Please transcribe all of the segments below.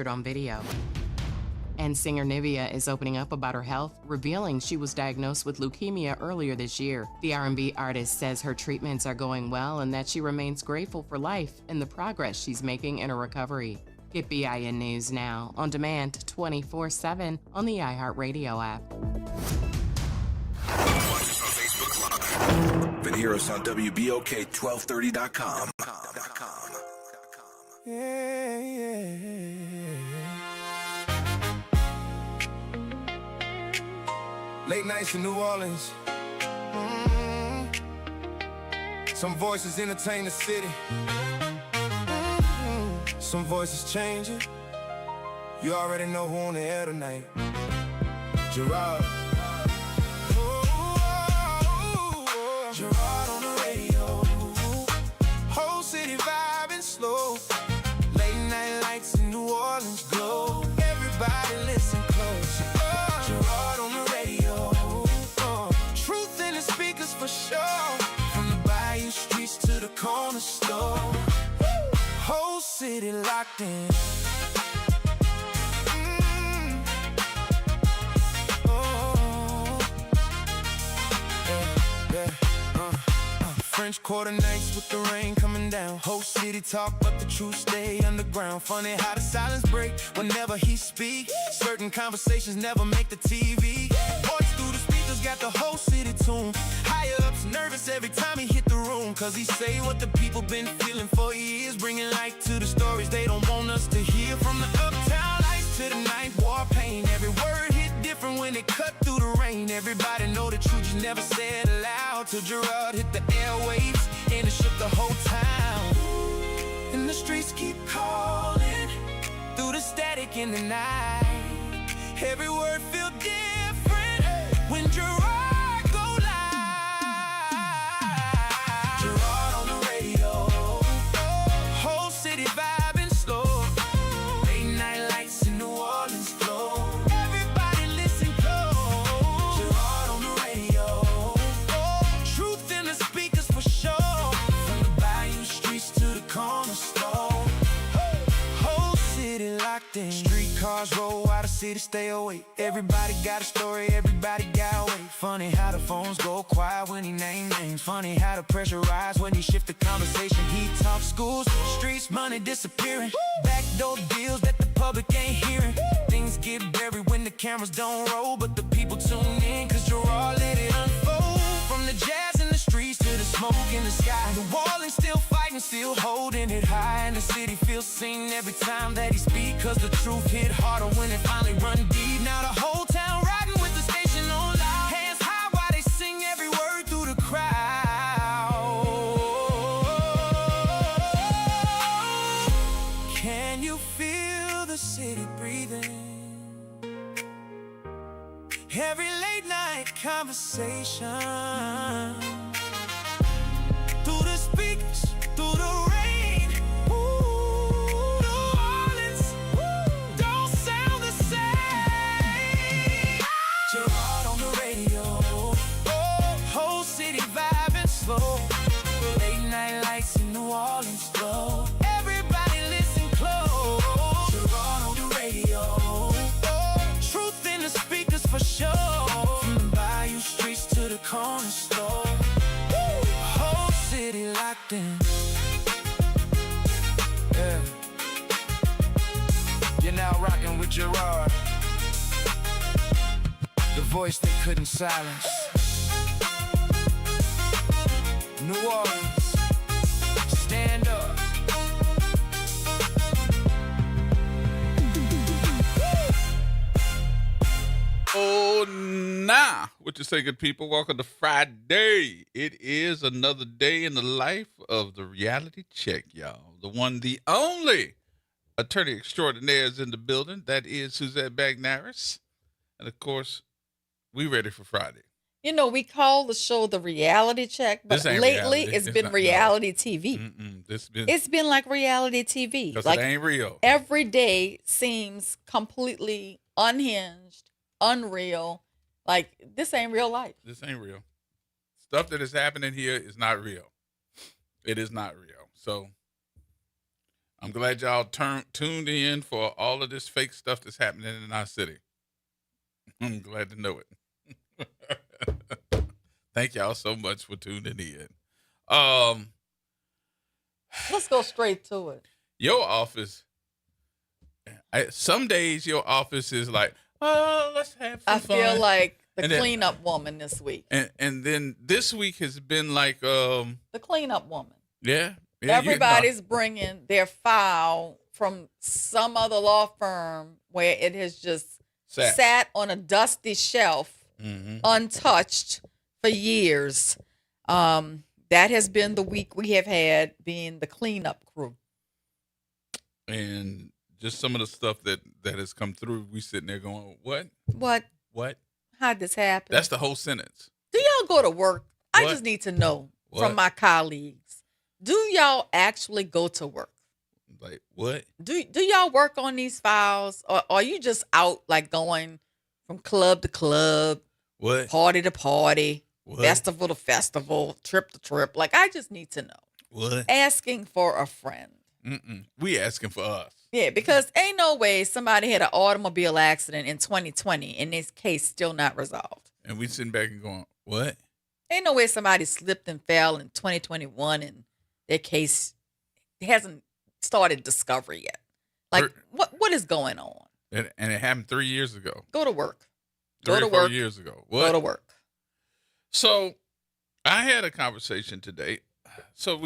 on video. And singer Nivea is opening up about her health, revealing she was diagnosed with leukemia earlier this year. The R&B artist says her treatments are going well and that she remains grateful for life and the progress she's making in her recovery. Get BIN News now, on demand 24/7 on the iHeartRadio app. Watch us on Facebook Live. Then hear us on WBOK1230.com. Late nights in New Orleans. Some voices entertain the city. Some voices changing. You already know who on the air tonight. Gerod. Gerard on the radio. Whole city vibing slow. Late night lights in New Orleans glow. Everybody listen close. Gerard on the radio. Truth in the speakers for sure. From the bayou streets to the corner store. Whole city locked in. French Quarter nights with the rain coming down. Whole city talk, but the truth stay underground. Funny how the silence break whenever he speak. Certain conversations never make the TV. Voice through the speakers got the whole city tuned. Higher ups nervous every time he hit the room. Cause he say what the people been feeling for years. Bringing light to the stories they don't want us to hear. From the uptown lights to the night war pain. Every word hit different when it cut through the rain. Everybody know the truth, you never said aloud. Till Gerard hit the airwaves and it shook the whole town. And the streets keep calling through the static in the night. Every word feel different when Gerard go live. Gerard on the radio. Whole city vibing slow. Late night lights in New Orleans glow. Everybody listen close. Gerard on the radio. Truth in the speakers for sure. From the bayou streets to the corner store. Whole city locked in. Streetcars roll out of city, stay awake. Everybody got a story, everybody got a way. Funny how the phones go quiet when he name names. Funny how the pressure rise when he shift the conversation. He talk schools, streets, money disappearing. Backdoor deals that the public ain't hearing. Things get buried when the cameras don't roll, but the people tune in cause Gerard let it unfold. From the jazz in the streets to the smoke in the sky. The wall is still fighting, still holding it high. And the city feels seen every time that he speak. Cause the truth hit harder when it finally run deep. Now the whole town riding with the station on loud. Hands high while they sing every word through the crowd. Can you feel the city breathing? Every late night conversation. Through the speakers, through the rain. Ooh, New Orleans, don't sound the same. Gerard on the radio. Whole city vibing slow. Late night lights in New Orleans glow. Everybody listen close. Gerard on the radio. Truth in the speakers for sure. From the bayou streets to the corner store. Whole city locked in. Yeah. You're now rocking with Gerard, the voice they couldn't silence. New Orleans, stand up. Oh, nah. What you say, good people? Welcome to Friday. It is another day in the life of the reality check, y'all. The one, the only attorney extraordinaire is in the building. That is Suzette Bagnaris. And, of course, we ready for Friday. You know, we call the show the reality check, but This ain't lately reality. it's It's been not- reality TV. It's been like reality TV. Because Like it ain't real. every day seems completely unhinged, unreal. Like this ain't real life. This ain't real. Stuff that is happening here is not real. It is not real. So I'm glad y'all tuned in for all of this fake stuff that's happening in our city. I'm glad to know it. Thank y'all so much for tuning in. Let's go straight to it. Your office. Some days your office is like, oh, let's have some I fun. feel like the And then- cleanup woman this week. And then this week has been like, The cleanup woman. yeah. Everybody's bringing their file from some other law firm where it has just sat on a dusty shelf, untouched for years. That has been the week we have had, being the cleanup crew. And just some of the stuff that has come through, we sitting there going, what? What? How'd this happen? That's the whole sentence. Do y'all go to work? I What? just need to know What? from my colleagues. Do y'all actually go to work? Like, what? Do y'all work on these files, or are you just out like going from club to club, What? party to party, What? festival to festival, trip to trip? Like, I just need to know. What? Asking for a friend. We asking for us. Yeah, because ain't no way somebody had an automobile accident in 2020 and this case still not resolved. And we sitting back and going, what? Ain't no way somebody slipped and fell in 2021 and their case hasn't started discovery yet. Like, what is going on? And it happened 3 years ago. Go to work. 3 Go or to 4 work. years ago. What? Go to work. So I had a conversation today. So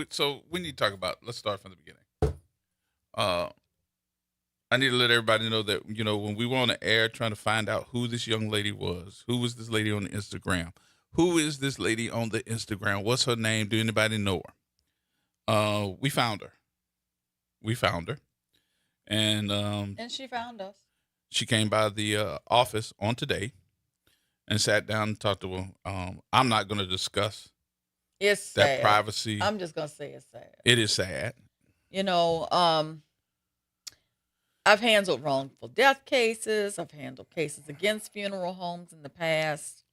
we need to talk about, let's start from the beginning. I need to let everybody know that, when we were on the air trying to find out who this young lady was, who was this lady on the Instagram, who is this lady on the Instagram, what's her name, do anybody know her? We found her. And she found us. she came by the office on today and sat down and talked to her. I'm not going to discuss It's that sad. privacy. I'm just gonna say it's sad. It is sad. I've handled wrongful death cases. I've handled cases against funeral homes in the past.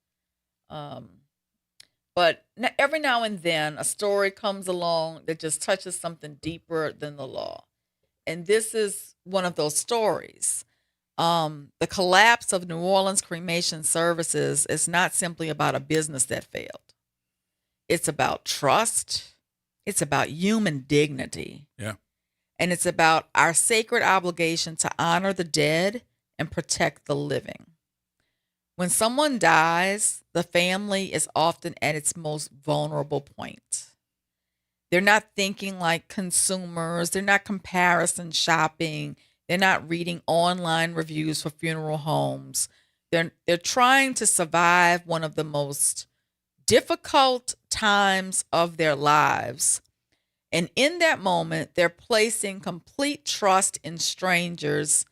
But every now and then a story comes along that just touches something deeper than the law. And this is one of those stories. The collapse of New Orleans cremation services is not simply about a business that failed. It's about trust. It's about human dignity. Yeah. And it's about our sacred obligation to honor the dead and protect the living. When someone dies, the family is often at its most vulnerable point. They're not thinking like consumers. They're not comparison shopping. They're not reading online reviews for funeral homes. They're trying to survive one of the most difficult times of their lives. And in that moment, they're placing complete trust in strangers.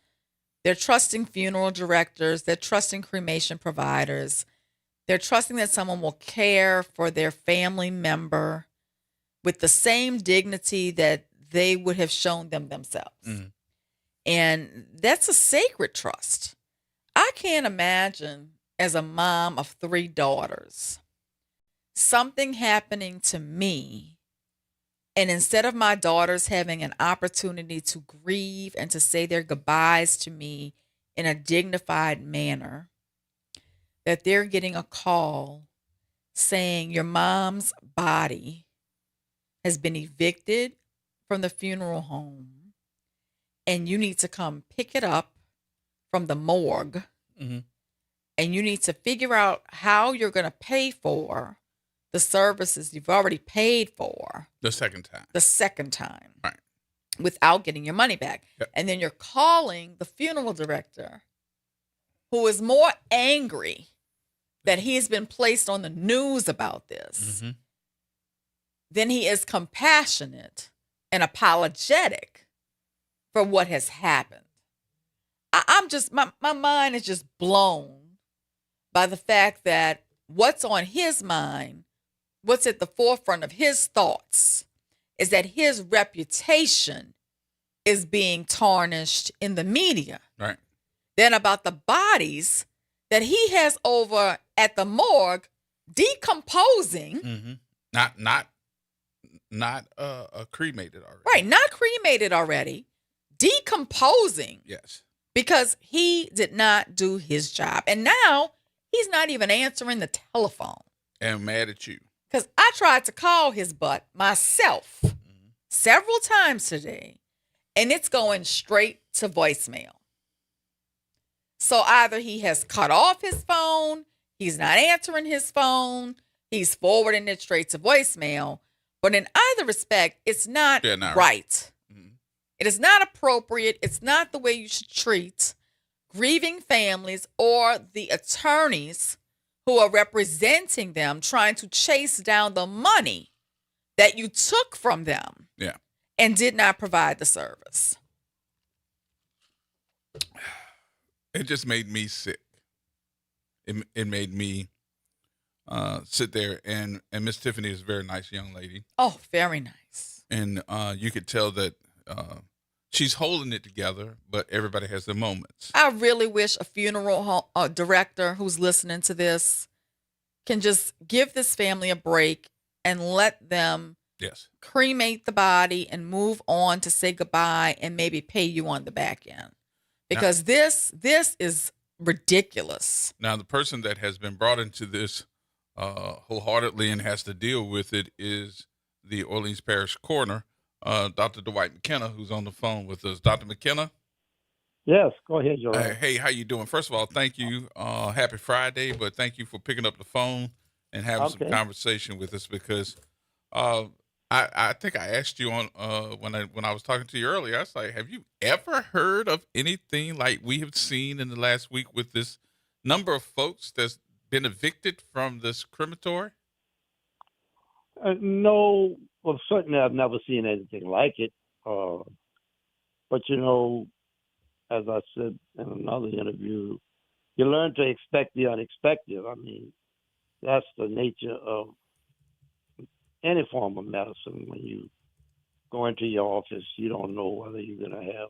They're trusting funeral directors. They're trusting cremation providers. They're trusting that someone will care for their family member with the same dignity that they would have shown them themselves. Mm. And that's a sacred trust. I can't imagine, as a mom of 3 daughters, something happening to me, and instead of my daughters having an opportunity to grieve and to say their goodbyes to me in a dignified manner, that they're getting a call saying your mom's body has been evicted from the funeral home and you need to come pick it up from the morgue. Mm-hmm. And you need to figure out how you're going to pay for the services you've already paid for The second time. Right. without getting your money back. Yep. And then you're calling the funeral director, who is more angry that he has been placed on the news about this Mm-hmm. than he is compassionate and apologetic for what has happened. I'm just, my mind is just blown by the fact that what's on his mind, what's at the forefront of his thoughts, is that his reputation is being tarnished in the media. Right. Then about the bodies that he has over at the morgue decomposing. Mm-hmm. not cremated already. Right, not cremated already, decomposing Yes. because he did not do his job. And now he's not even answering the telephone. And mad at you. Because I tried to call his butt myself several times today, and it's going straight to voicemail. So either he has cut off his phone, he's not answering his phone, he's forwarding it straight to voicemail. But in either respect, it's not right. It is not appropriate. It's not the way you should treat grieving families or the attorneys who are representing them, trying to chase down the money that you took from them and did not provide the service. It just made me sick. It made me sit there, and Miss Tiffany is a very nice young lady. Oh, very nice. And you could tell that she's holding it together, but everybody has their moments. I really wish a funeral director who's listening to this can just give this family a break and let them cremate the body and move on to say goodbye and maybe pay you on the back end. Because this is ridiculous. Now, the person that has been brought into this wholeheartedly and has to deal with it is the Orleans Parish Coroner, Dr. Dwight McKenna, who's on the phone with us. Dr. McKenna? Yes, go ahead, Gerod. Hey, how you doing? First of all, thank you. Happy Friday, but thank you for picking up the phone and having some conversation with us because I think I asked you on when I was talking to you earlier. I was like, have you ever heard of anything like we have seen in the last week with this number of folks that's been evicted from this crematory? No, well, certainly I've never seen anything like it. But as I said in another interview, you learn to expect the unexpected. I mean, that's the nature of any form of medicine. When you go into your office, you don't know whether you're going to have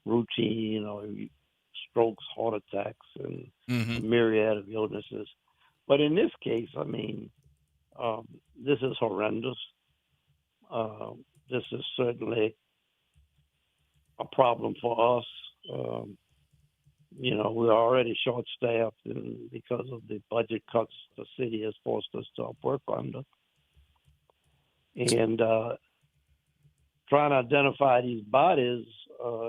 routine or strokes, heart attacks, and a myriad of illnesses. But in this case, I mean, this is horrendous. This is certainly a problem for us. We're already short-staffed, and because of the budget cuts the city has forced us to work under. And trying to identify these bodies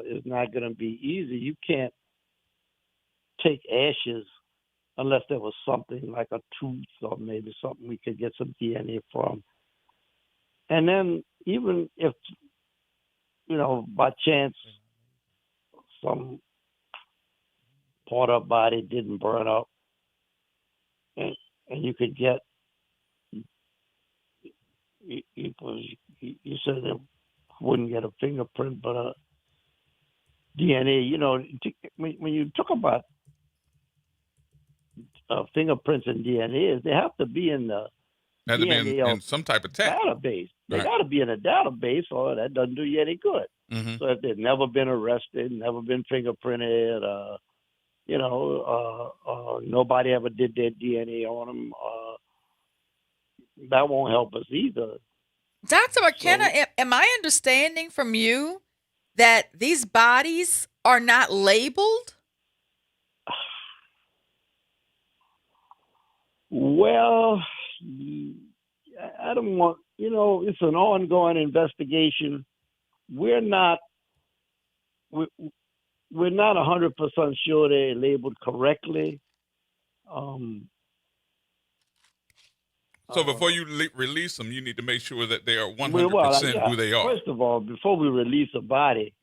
is not going to be easy. You can't take ashes unless there was something like a tooth or maybe something we could get some DNA from. And then even if, by chance some part of the body didn't burn up and you could get, you said they wouldn't get a fingerprint, but a DNA, when you talk about fingerprints and DNA, they have to be in the in some type of database. They got to be in a database, or that doesn't do you any good. So if they've never been arrested, never been fingerprinted, nobody ever did their DNA on them, that won't help us either. Dr. McKenna, am I understanding from you that these bodies are not labeled? Well, I don't want, it's an ongoing investigation. We're not 100% sure they're labeled correctly. So before you release them, you need to make sure that they are 100% who they are. First of all, before we release a body,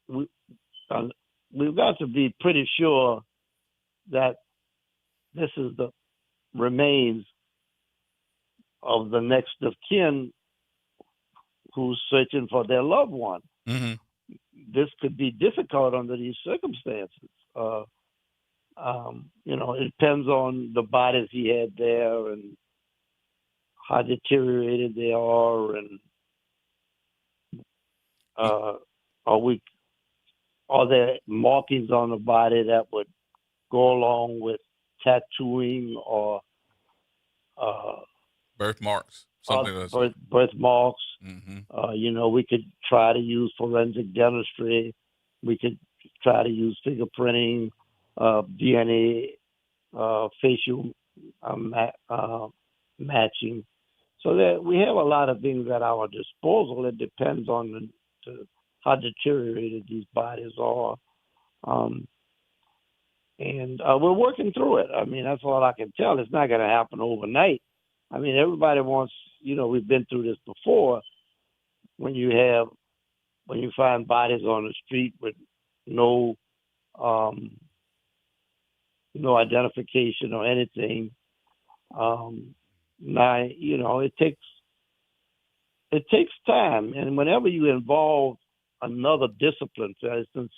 we've got to be pretty sure that this is the remains of the next of kin who's searching for their loved one. This could be difficult under these circumstances. It depends on the bodies he had there and how deteriorated they are, and are there markings on the body that would go along with tattooing or birthmarks? something else. Birthmarks. Mm-hmm. We could try to use forensic dentistry. We could try to use fingerprinting, DNA, facial matching. So that we have a lot of things at our disposal. It depends on how deteriorated these bodies are. And we're working through it. I mean, that's all I can tell. It's not going to happen overnight. I mean, everybody wants, we've been through this before. When you find bodies on the street with no identification or anything, it takes time. And whenever you involve another discipline, for instance,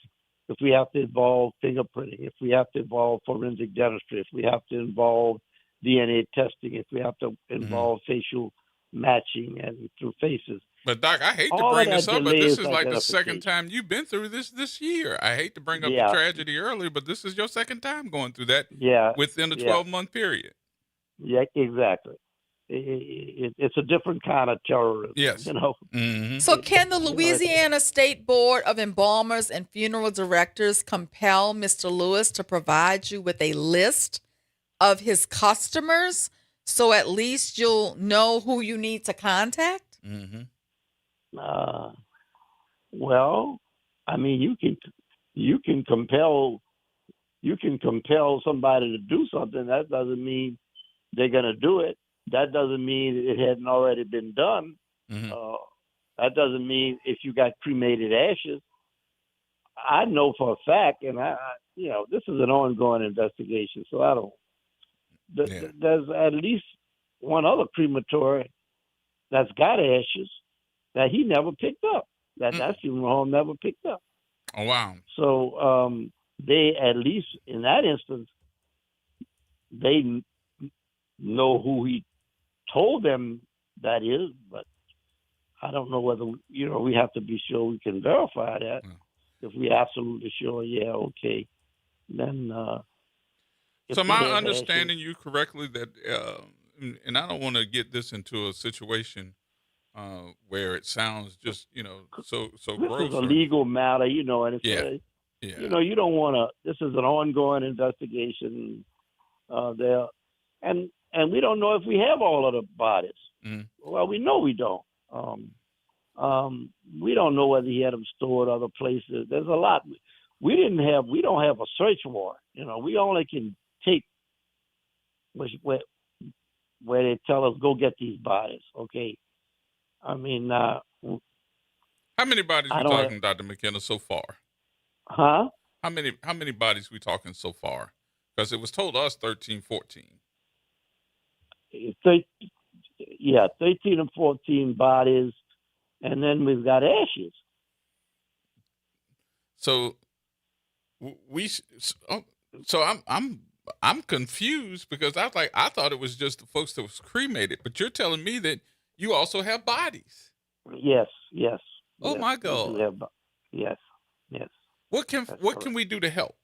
if we have to involve fingerprinting, if we have to involve forensic dentistry, if we have to involve DNA testing, if we have to involve facial matching and through faces. But Doc, I hate to bring this up, but this is like the second time you've been through this year. I hate to bring up the tragedy earlier, but this is your second time going through that within a 12-month period. Yeah, exactly. It's a different kind of terrorism. Yes. Mm-hmm. So can the Louisiana State Board of Embalmers and Funeral Directors compel Mr. Lewis to provide you with a list of his customers so at least you'll know who you need to contact? Mm-hmm. Well, I mean, you can compel somebody to do something. That doesn't mean they're going to do it. That doesn't mean it hadn't already been done. Mm-hmm. That doesn't mean if you got cremated ashes. I know for a fact, and this is an ongoing investigation, so I don't. There's at least one other crematory that's got ashes that he never picked up. That funeral home never picked up. Oh wow! So they, at least in that instance, they know who he told them that is, but I don't know whether we have to be sure we can verify that. If we're absolutely sure, okay, then. So am I understanding you correctly that, and I don't want to get this into a situation where it sounds just so this gross. This is a legal matter, and it's you don't want to. This is an ongoing investigation there, and we don't know if we have all of the bodies. Mm. Well, we know we don't. We don't know whether he had them stored other places. There's a lot. We don't have a search warrant. We only can take where they tell us go get these bodies. Okay. I mean, how many bodies we talking, Dr. McKenna, so far? Huh? How many bodies we talking so far? Because it was told us 13, 14. 13 and 14 bodies, and then we've got ashes. So I'm confused because I thought it was just the folks that was cremated, but you're telling me that you also have bodies. Yes. Oh my God. Yes. What can we do to help?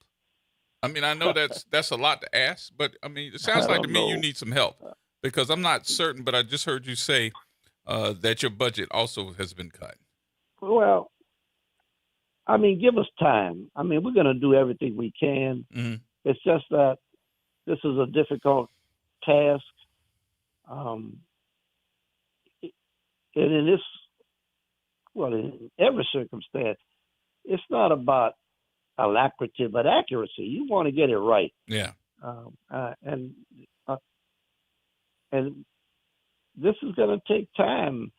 I mean, I know that's a lot to ask, but I mean, it sounds like to me you need some help because I'm not certain, but I just heard you say that your budget also has been cut. Well, I mean, give us time. I mean, we're going to do everything we can. Mm-hmm. It's just that this is a difficult task. And in every circumstance, it's not about alacrity, but accuracy. You want to get it right. Yeah. And this is going to take time.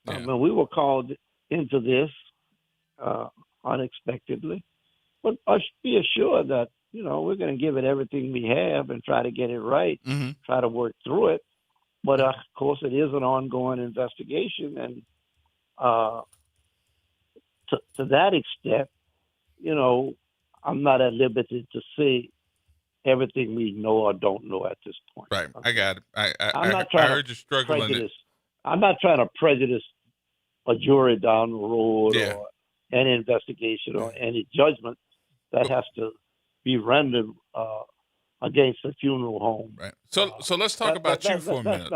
Yeah. I mean, we were called into this unexpectedly, but be assured that we're going to give it everything we have and try to get it right. Mm-hmm. Try to work through it. But of course, it is an ongoing investigation, and to that extent, I'm not at liberty to say everything we know or don't know at this point. Right, okay. I got it. I heard you struggling. I'm not trying to prejudice a jury down the road or any investigation or any judgment that has to be rendered against a funeral home. Right. So let's talk about you for a minute.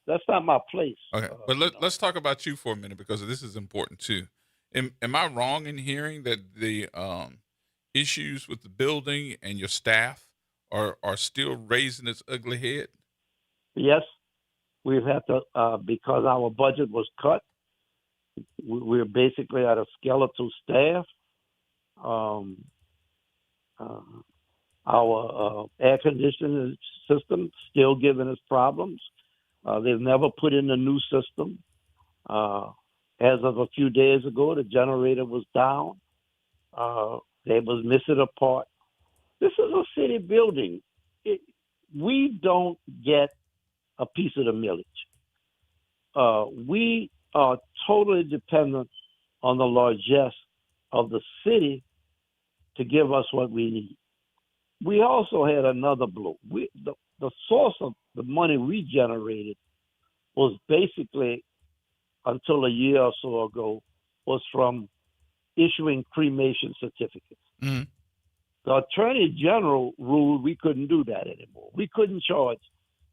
That's not my place. Okay, but let's talk about you for a minute because this is important too. Am I wrong in hearing that the issues with the building and your staff are still raising its ugly head? Yes, we've had to because our budget was cut. We're basically at a skeletal staff. Our air conditioning system still giving us problems. They've never put in a new system. As of a few days ago, the generator was down. They was missing a part. This is a city building. We don't get a piece of the millage. We are totally dependent on the largesse of the city to give us what we need. We also had another blow. The source of the money we generated was basically, until a year or so ago, was from issuing cremation certificates. Mm-hmm. The Attorney General ruled we couldn't do that anymore. We couldn't charge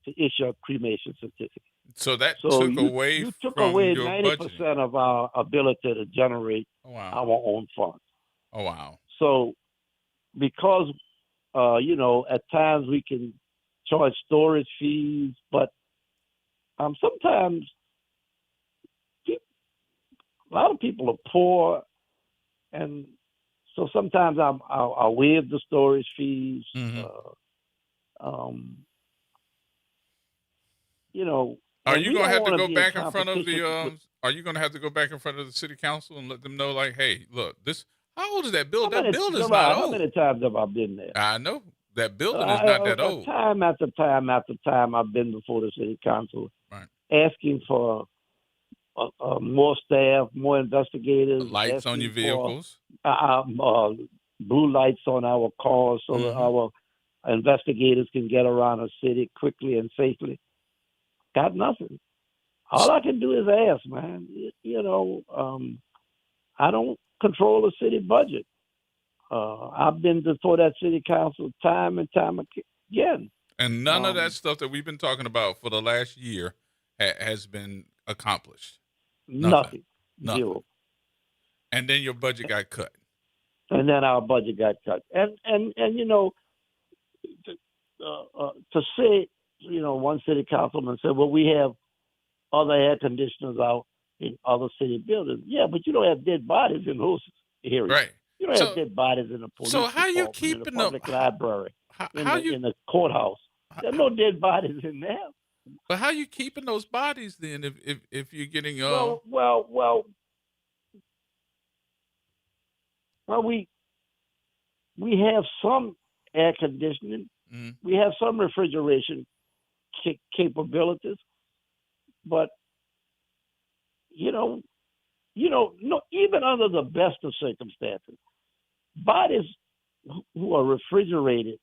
to issue a cremation certificate. So that took away you took from away your 90% budgeting. of our ability to generate our own funds. Oh, wow. So because, at times we can charge storage fees, but sometimes a lot of people are poor, and so sometimes I'll waive the storage fees. Mm-hmm. Are you going to have to go back in front of the? Are you going to have to go back in front of the city council and let them know, like, hey, look, this. How old is that building? That building's not old. How many times have I been there? I know that building is not that old. Time after time after time, I've been before the city council, right, asking for more staff, more investigators, lights on your vehicles, blue lights on our cars, so that our investigators can get around the city quickly and safely. Got nothing. All I can do is ask, man. I don't control the city budget. I've been before that city council time and time again. And none of that stuff that we've been talking about for the last year has been accomplished. Nothing. Zero. And then your budget got cut. And then our budget got cut. And to say, one city councilman said, well, we have other air conditioners out in other city buildings. Yeah, but you don't have dead bodies in those areas. Right. You don't have dead bodies in the police So how you keeping in the public library, in the courthouse? There are no dead bodies in there. But how you keeping those bodies then if you're getting Well, we have some air conditioning. Mm-hmm. We have some refrigeration capabilities, but no, even under the best of circumstances, bodies who are refrigerated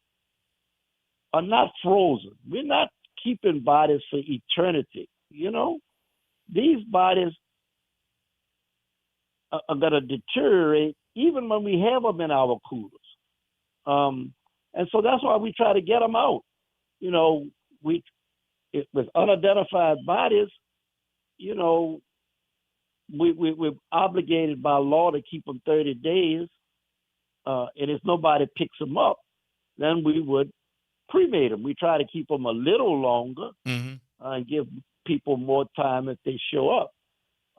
are not frozen. We're not keeping bodies for eternity. These bodies are going to deteriorate even when we have them in our coolers. And so that's why we try to get them out. With unidentified bodies, we're obligated by law to keep them 30 days. And if nobody picks them up, then we would cremate them. We try to keep them a little longer and give people more time if they show up.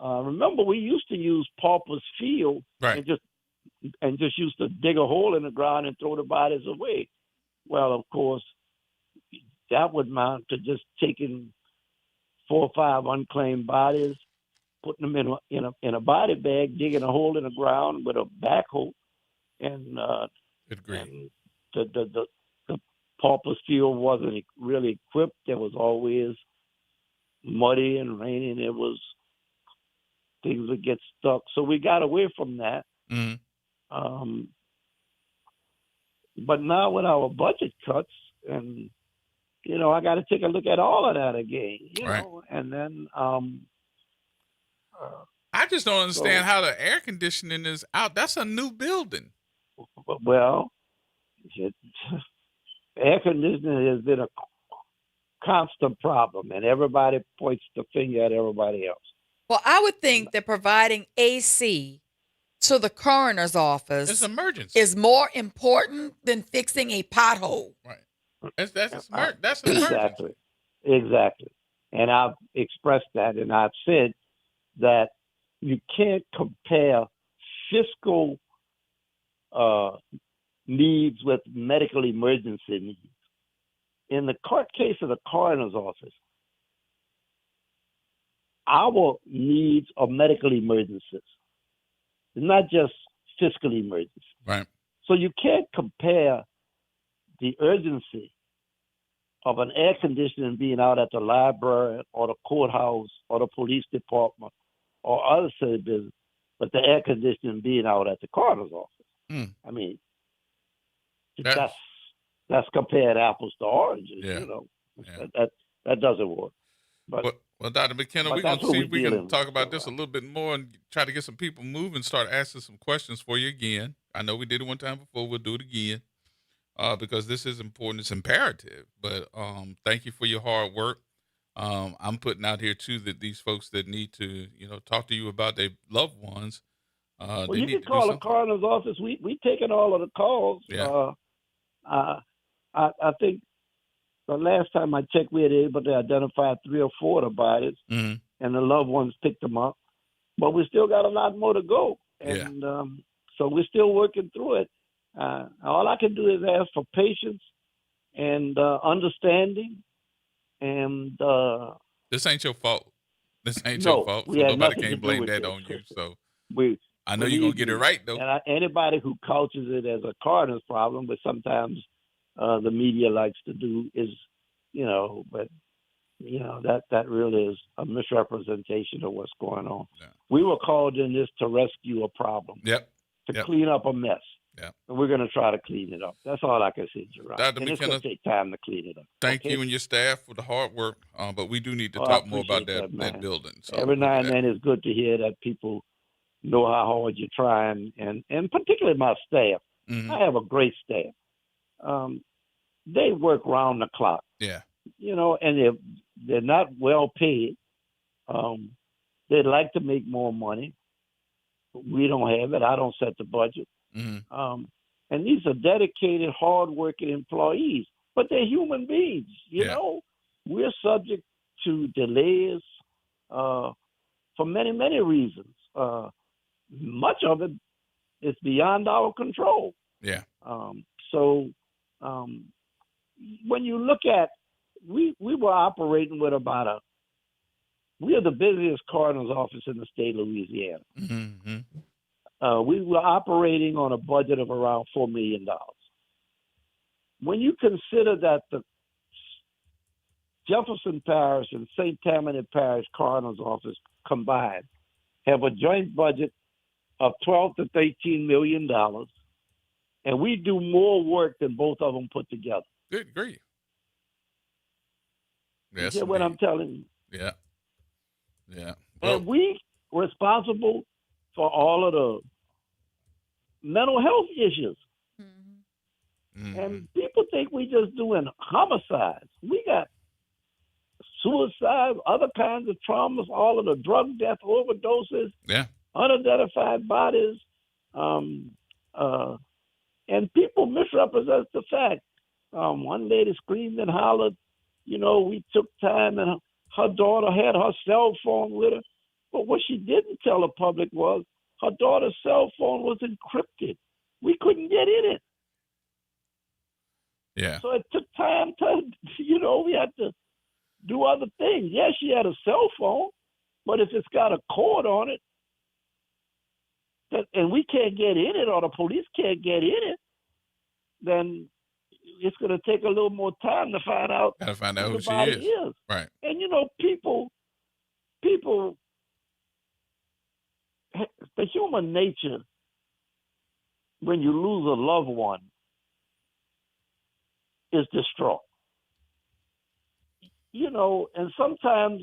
Remember, we used to use Pauper's Field and just used to dig a hole in the ground and throw the bodies away. Well, of course, that would amount to just taking 4 or 5 unclaimed bodies, putting them in a body bag, digging a hole in the ground with a backhoe, and the Pauper's Field wasn't really equipped. There was always muddy and rainy, and things would get stuck. So we got away from that. Mm-hmm. But now with our budget cuts, and I got to take a look at all of that again. And then I just don't understand how the air conditioning is out. That's a new building. Well, Air conditioning has been a constant problem, and everybody points the finger at everybody else. Well, I would think that providing AC to the coroner's It's office emergency. is more important than fixing a pothole. Right. That's an emergency. Exactly. And I've expressed that, and I've said that you can't compare fiscal needs with medical emergency needs. In the court case of the coroner's office, our needs are medical emergencies, not just fiscal emergencies. Right. So you can't compare the urgency of an air conditioning being out at the library or the courthouse or the police department or other city business, but the air conditioning being out at the coroner's office. Mm. I mean, That's- that's compared apples to oranges. Yeah. You know, Yeah. that doesn't work. But Well, Dr. McKenna, but we're going that's to what see we're if we can dealing talk with, about so, this a little bit more and try to get some people moving, start asking some questions for you again. I know we did it one time before. We'll do it again because this is important. It's imperative. But thank you for your hard work. I'm putting out here, too, that these folks that need to, talk to you about their loved ones, well, they you need can to do call the something. coroner's office. We taking all of the calls. Yeah. I think the last time I checked, we had able to identify 3 or 4 of the bodies, Mm-hmm. and the loved ones picked them up. But we still got a lot more to go, and so we're still working through it. All I can do is ask for patience and understanding, and This ain't your fault. This ain't no, your fault. we So had nobody nothing to can do blame with that this. on you. So We I know you're going to get it believe me, right, though. And anybody who couches it as a coroner's problem, but sometimes the media likes to do, is, but that really is a misrepresentation of what's going on. Yeah. We were called in this to rescue a problem, Yep. to clean up a mess. Yep. And we're going to try to clean it up. That's all I can say, Gerard. Dr. And it's McKenna, going to take time to clean it up. Thank okay? you and your staff for the hard work, but we do need to I talk more about appreciate that man. building. So Every now and then it's good to hear that people know how hard you're trying, and particularly my staff. Mhm. I have a great staff. They work round the clock, Yeah. and they're not well paid. They'd like to make more money. We don't have it. I don't set the budget. Mm-hmm. And these are dedicated, hardworking employees, but they're human beings. We're subject to delays for many, many reasons. Much of it is beyond our control. Yeah. So when you look at, we were operating with we are the busiest coroner's office in the state of Louisiana. Mm-hmm. We were operating on a budget of around $4 million. When you consider that the Jefferson Parish and St. Tammany Parish coroner's office combined have a joint budget of $12 to $13 million, and we do more work than both of them put together. Good grief. Yes, You hear what I'm telling you? Yeah. Yeah. And we responsible for all of the mental health issues. Mm-hmm. And people think we just doing homicides. We got suicide, other kinds of traumas, all of the drug death, overdoses, unidentified bodies, and people misrepresent the fact. One lady screamed and hollered, we took time, and her daughter had her cell phone with her. But what she didn't tell the public was her daughter's cell phone was encrypted. We couldn't get in it. Yeah. So it took time to, we had to do other things. Yes, she had a cell phone, but if it's got a cord on it, and we can't get in it, or the police can't get in it, then it's going to take a little more time to find out who she body is. Right. And people, the human nature, when you lose a loved one, is distraught. And sometimes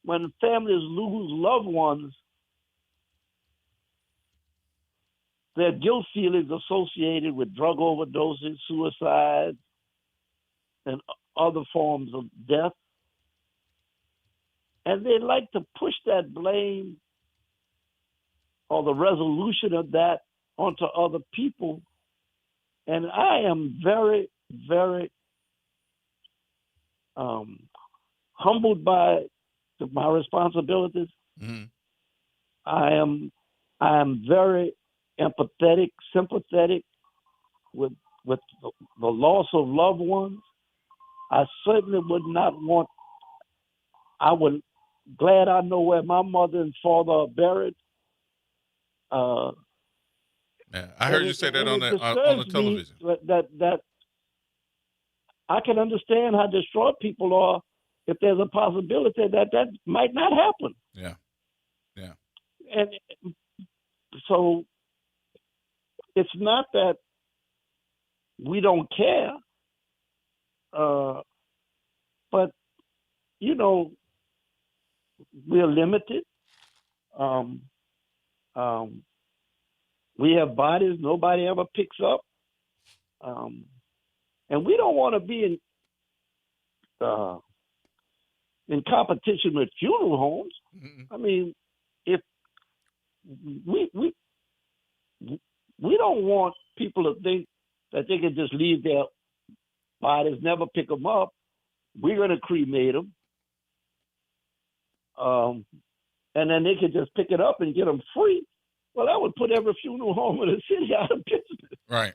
when families lose loved ones, their guilt feelings associated with drug overdoses, suicides, and other forms of death. And they like to push that blame or the resolution of that onto other people. And I am very, very humbled by my responsibilities. Mm-hmm. I am very empathetic, sympathetic with the loss of loved ones. I certainly would not want. I would glad I know where my mother and father are buried. Yeah, I heard you say that on the television. That I can understand how distraught people are if there's a possibility that might not happen. Yeah, yeah. And so it's not that we don't care, but you know, we're limited. We have bodies nobody ever picks up, and we don't want to be in competition with funeral homes. Mm-hmm. I mean, if we don't want people to think that they can just leave their bodies, never pick them up. We're going to cremate them, and then they can just pick it up and get them free. Well, that would put every funeral home in the city out of business. Right.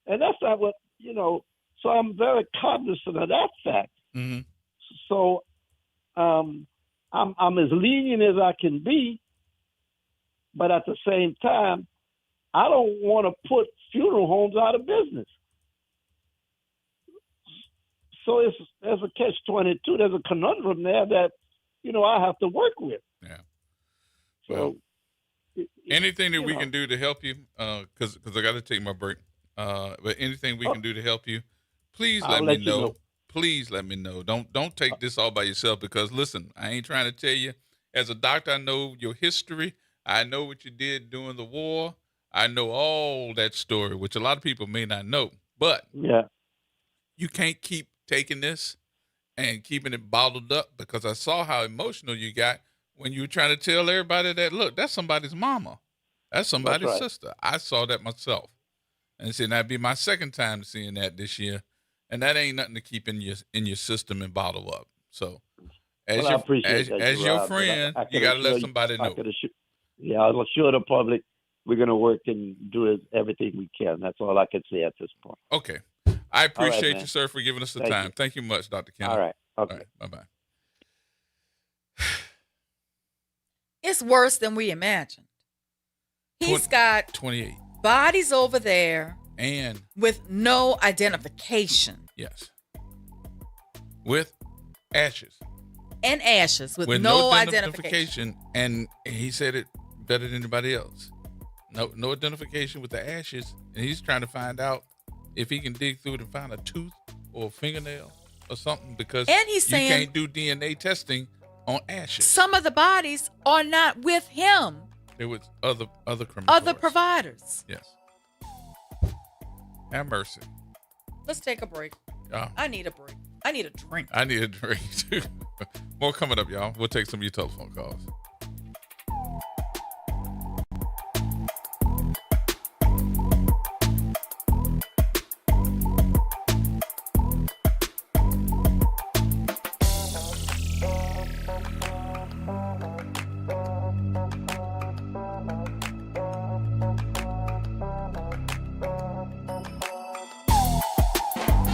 And that's not what, so I'm very cognizant of that fact. Mm-hmm. So I'm as lenient as I can be, but at the same time, I don't want to put funeral homes out of business. So there's a catch-22. There's a conundrum there that, I have to work with. Yeah. So anything that we can do to help you, because I got to take my break. But anything we can do to help you, please let me know. Please let me know. Don't take this all by yourself, because listen, I ain't trying to tell you. As a doctor, I know your history. I know what you did during the war. I know all that story, which a lot of people may not know. But you can't keep taking this and keeping it bottled up, because I saw how emotional you got when you were trying to tell everybody that, look, that's somebody's mama. That's somebody's sister. I saw that myself. And see, that'd be my second time seeing that this year. And that ain't nothing to keep in your system and bottle up. So as your friend, you got to let somebody know. I'll assure the public we're going to work and do everything we can. That's all I can say at this point. Okay. I appreciate you, sir, for giving us the time. Thank you much, Dr. Kennedy. All right. Okay. All right. Bye-bye. It's worse than we imagined. He's got 28 bodies over there and with no identification. Yes. With ashes. And ashes with no identification. And he said it better than anybody else. No identification with the ashes. And he's trying to find out if he can dig through it and find a tooth or a fingernail or something, because and he's saying, you can't do DNA testing on ashes. Some of the bodies are not with him. There was other crematoriums. Other providers. Yes. Have mercy. Let's take a break. I need a break. I need a drink. I need a drink too. More coming up, y'all. We'll take some of your telephone calls.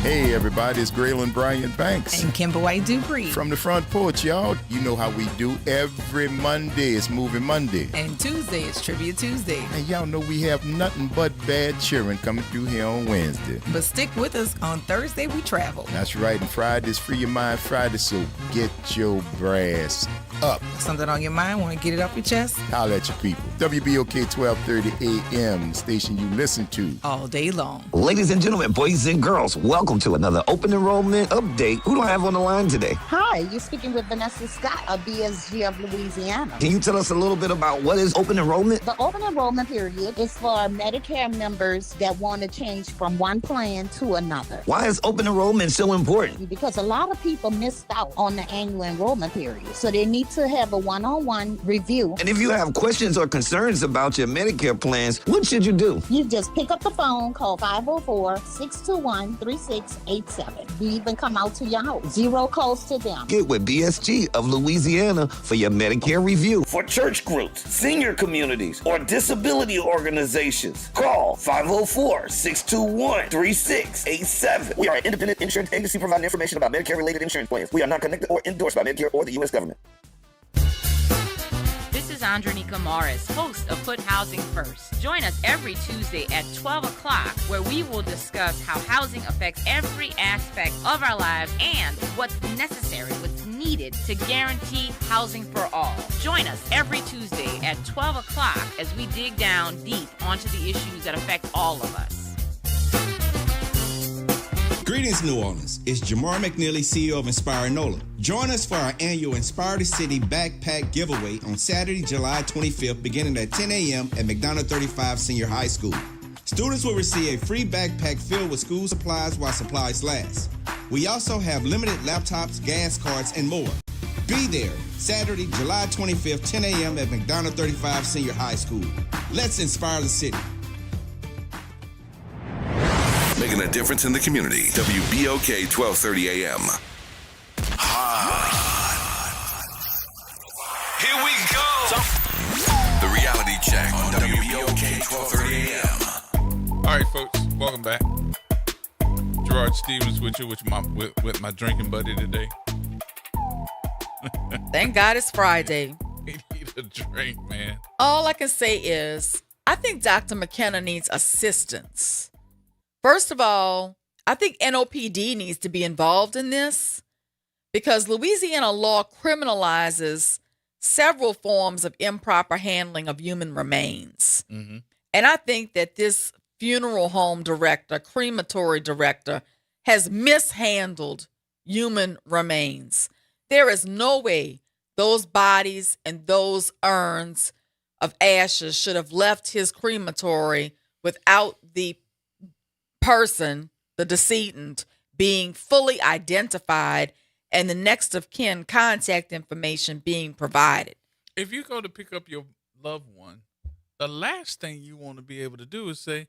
Hey everybody, it's Graylin Bryant Banks. And Kimber White Dupree. From the front porch, y'all. You know how we do. Every Monday is Movie Monday. And Tuesday is Trivia Tuesday. And y'all know we have nothing but bad cheering coming through here on Wednesday. But stick with us. On Thursday, we travel. That's right. And Friday's Free Your Mind Friday, so get your brass up. Something on your mind? Want to get it off your chest? Holla at your people. WBOK 1230 AM, the station you listen to all day long. Ladies and gentlemen, boys and girls, welcome welcome to another open enrollment update. Who do I have on the line today? Hi, you're speaking with Vanessa Scott of BSG of Louisiana. Can you tell us a little bit about what is open enrollment? The open enrollment period is for Medicare members that want to change from one plan to another. Why is open enrollment so important? Because a lot of people missed out on the annual enrollment period. So they need to have a one-on-one review. And if you have questions or concerns about your Medicare plans, what should you do? You just pick up the phone, call 504-621-3687. We even come out to your house. Zero cost to them. Get with BSG of Louisiana for your Medicare review. For church groups, senior communities, or disability organizations, call 504-621-3687. We are an independent insurance agency providing information about Medicare-related insurance plans. We are not connected or endorsed by Medicare or the U.S. government. This is Andronica Morris, host of Put Housing First. Join us every Tuesday at 12 o'clock, where we will discuss how housing affects every aspect of our lives and what's necessary, what's needed to guarantee housing for all. Join us every Tuesday at 12 o'clock as we dig down deep onto the issues that affect all of us. Greetings, New Orleans. It's Jamar McNeely, CEO of Inspire NOLA. Join us for our annual Inspire the City Backpack Giveaway on Saturday, July 25th, beginning at 10 a.m. at McDonough 35 Senior High School. Students will receive a free backpack filled with school supplies while supplies last. We also have limited laptops, gas cards, and more. Be there Saturday, July 25th, 10 a.m. at McDonough 35 Senior High School. Let's inspire the city. Making a difference in the community. WBOK 1230 AM. Here we go. The reality check on WBOK 1230 AM. All right, folks, welcome back. Gerard Stevens with you, with my drinking buddy today. Thank God it's Friday. We need a drink, man. All I can say is, I think Dr. McKenna needs assistance. First of all, I think NOPD needs to be involved in this because Louisiana law criminalizes several forms of improper handling of human remains. Mm-hmm. And I think that this funeral home director, crematory director, has mishandled human remains. There is no way those bodies and those urns of ashes should have left his crematory without the person, the decedent, being fully identified and the next of kin contact information being provided. If you go to pick up your loved one, the last thing you want to be able to do is say,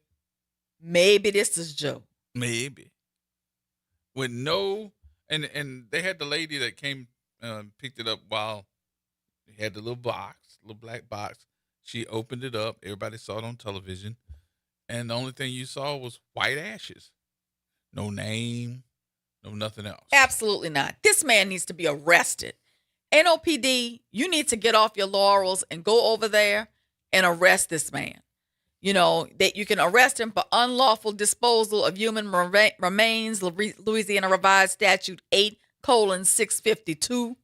maybe this is Joe. Maybe. With no, and they had the lady that came, picked it up while they had the little black box. She opened it up. Everybody saw it on television. And the only thing you saw was white ashes. No name, no nothing else. Absolutely not. This man needs to be arrested. NOPD, you need to get off your laurels and go over there and arrest this man. You know, that you can arrest him for unlawful disposal of human remains, Louisiana Revised Statute 8:652.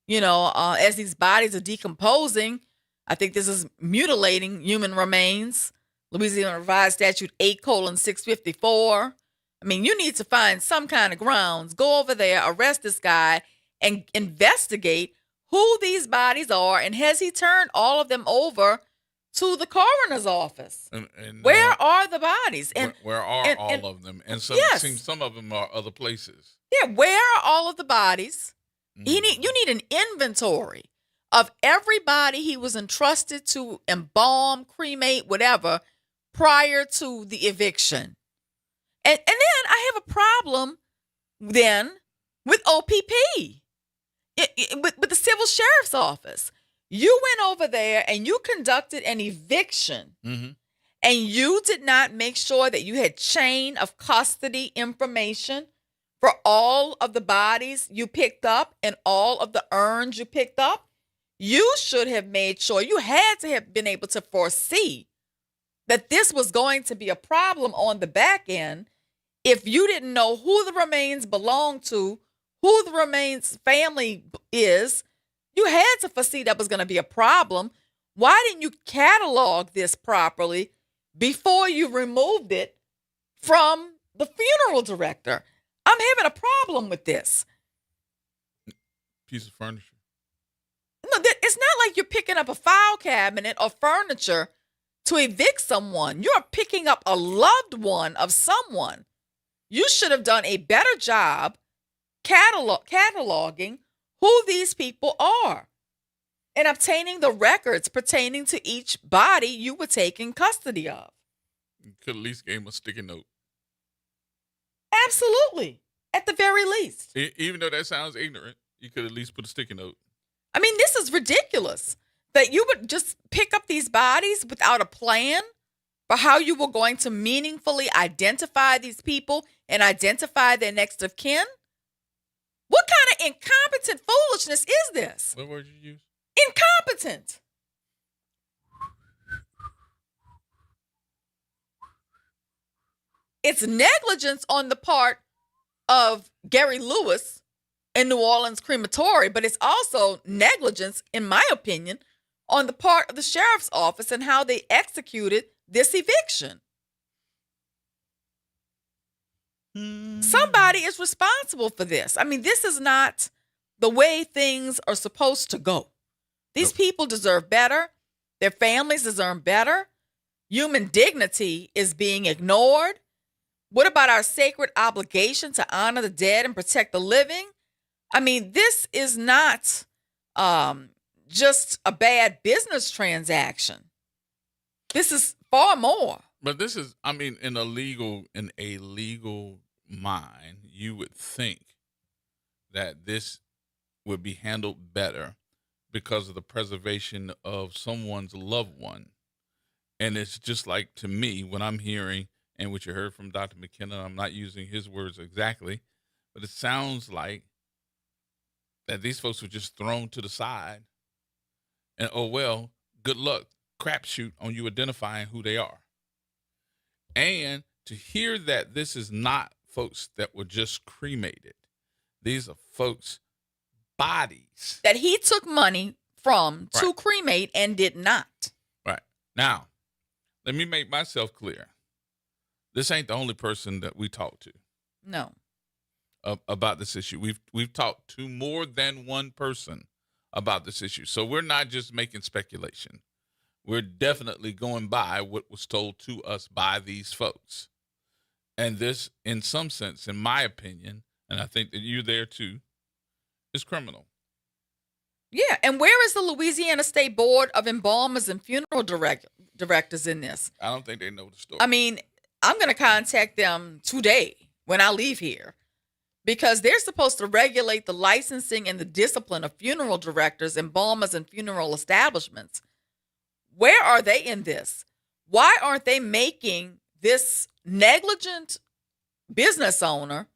You know, as these bodies are decomposing, I think this is mutilating human remains. Louisiana Revised Statute 8:654. I mean, you need to find some kind of grounds. Go over there, arrest this guy, and investigate who these bodies are, and has he turned all of them over to the coroner's office? And where are the bodies? And where are all of them? And some, yes. Some of them are other places. Yeah, where are all of the bodies? You need an inventory of everybody he was entrusted to embalm, cremate, whatever, prior to the eviction. And then I have a problem then with OPP, with the civil sheriff's office. You went over there and you conducted an eviction, and you did not make sure that you had chain of custody information for all of the bodies you picked up and all of the urns you picked up. You should have made sure, you had to have been able to foresee that this was going to be a problem on the back end. If you didn't know who the remains belonged to, who the remains family is, you had to foresee that was going to be a problem. Why didn't you catalog this properly before you removed it from the funeral director. I'm having a problem with this. Piece of furniture. No, it's not like you're picking up a file cabinet or furniture to evict someone. You're picking up a loved one of someone. You should have done a better job cataloging who these people are and obtaining the records pertaining to each body you were taking custody of. You could at least give him a sticky note. Absolutely. At the very least. Even though that sounds ignorant, you could at least put a sticky note. I mean, this is ridiculous that you would just pick up these bodies without a plan for how you were going to meaningfully identify these people and identify their next of kin. What kind of incompetent foolishness is this? What word did you use? Incompetent. It's negligence on the part of Gary Lewis in New Orleans crematory, but it's also negligence, in my opinion, on the part of the sheriff's office and how they executed this eviction. Somebody is responsible for this. I mean, this is not the way things are supposed to go. These people deserve better. Their families deserve better. Human dignity is being ignored. What about our sacred obligation to honor the dead and protect the living? I mean, this is not just a bad business transaction. This is far more. But this is, I mean, in a legal mind, you would think that this would be handled better because of the preservation of someone's loved one. And it's just like, to me, when I'm hearing, and what you heard from Dr. McKenna, I'm not using his words exactly, but it sounds like that these folks were just thrown to the side. And, oh, well, good luck, crapshoot on you identifying who they are. And to hear that this is not folks that were just cremated. These are folks' bodies. That he took money from to cremate and did not. Right. Now, let me make myself clear. This ain't the only person that we talked to. No. About this issue. We've talked to more than one person about this issue. So we're not just making speculation. We're definitely going by what was told to us by these folks. And this, in some sense, in my opinion, and I think that you're there too, is criminal. Yeah, and where is the Louisiana State Board of Embalmers and Funeral Directors in this? I don't think they know the story. I mean, I'm going to contact them today when I leave here because they're supposed to regulate the licensing and the discipline of funeral directors, embalmers, and funeral establishments. Where are they in this? Why aren't they making this negligent business owner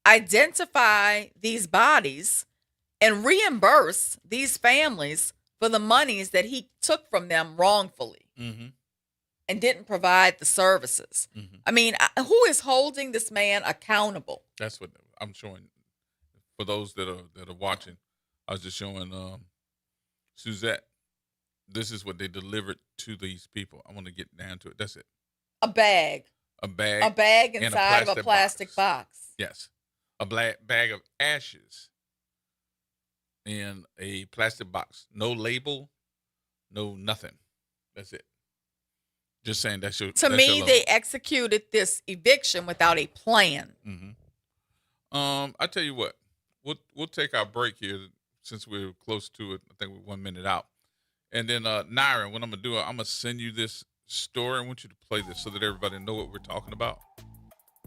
identify these bodies and reimburse these families for the monies that he took from them wrongfully and didn't provide the services? I mean, who is holding this man accountable? That's what I'm showing. For those that are watching, I was just showing Suzette. This is what they delivered to these people. I want to get down to it. That's it. A bag. A bag. A bag inside of a plastic box. Yes. A bag of ashes in a plastic box. No label, no nothing. That's it. Just saying that's your. To me, they executed this eviction without a plan. I tell you what, we'll take our break here since we're close to it. I think we're 1 minute out. And then, Naira, what I'm going to do, I'm going to send you this story. I want you to play this so that everybody know what we're talking about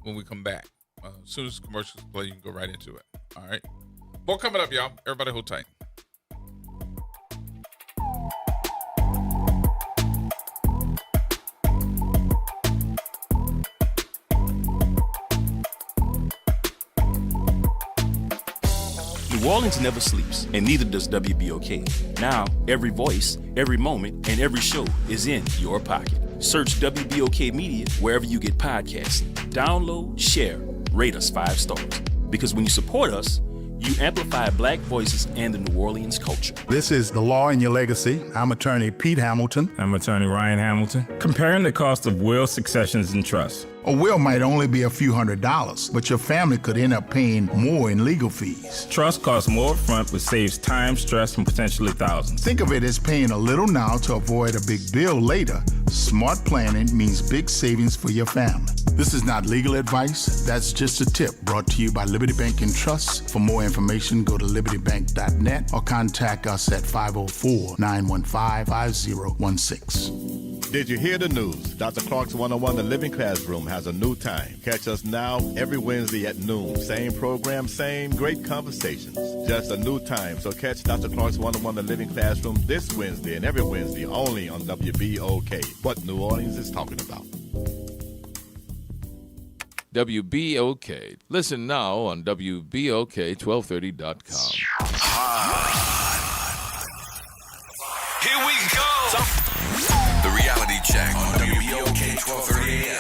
when we come back. As soon as commercials play, you can go right into it. All right? More coming up, y'all. Everybody hold tight. New Orleans never sleeps, and neither does WBOK. Now, every voice, every moment, and every show is in your pocket. Search WBOK Media wherever you get podcasts. Download, share, rate us 5 stars. Because when you support us, you amplify Black voices and the New Orleans culture. This is The Law in Your Legacy. I'm attorney Pete Hamilton. I'm attorney Ryan Hamilton. Comparing the cost of will, successions, and trust. A will might only be a few $100s, but your family could end up paying more in legal fees. Trust costs more upfront, but saves time, stress, and potentially thousands. Think of it as paying a little now to avoid a big bill later. Smart planning means big savings for your family. This is not legal advice. That's just a tip brought to you by Liberty Bank and Trust. For more information, go to libertybank.net or contact us at 504-915-5016. Did you hear the news? Dr. Clark's 101 The Living Classroom has a new time. Catch us now every Wednesday at noon. Same program, same great conversations. Just a new time. So catch Dr. Clark's 101 The Living Classroom this Wednesday and every Wednesday only on WBOK. What New Orleans is talking about. WBOK. Listen now on WBOK1230.com. Here we go. The Reality Check on WBOK 1230 AM.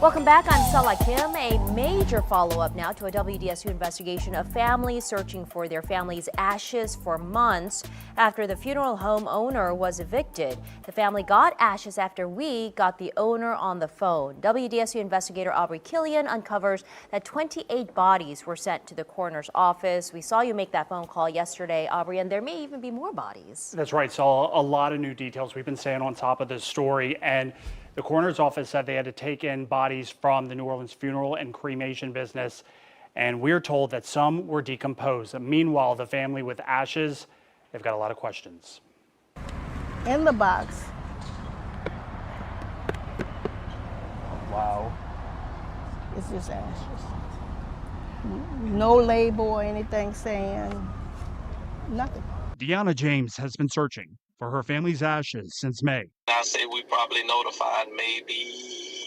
Welcome back. I'm Sala Kim. A major follow-up now to a WDSU investigation of families searching for their family's ashes for months after the funeral home owner was evicted. The family got ashes after we got the owner on the phone. WDSU investigator Aubrey Killian uncovers that 28 bodies were sent to the coroner's office. We saw you make that phone call yesterday, Aubrey, and there may even be more bodies. That's right, Sala. A lot of new details. We've been staying on top of this story, and the coroner's office said they had to take in bodies from the New Orleans funeral and cremation business, and we're told that some were decomposed. Meanwhile, the family with ashes, they've got a lot of questions. In the box. Wow. It's just ashes. No label or anything saying nothing. Deanna James has been searching for her family's ashes since May. I say we probably notified maybe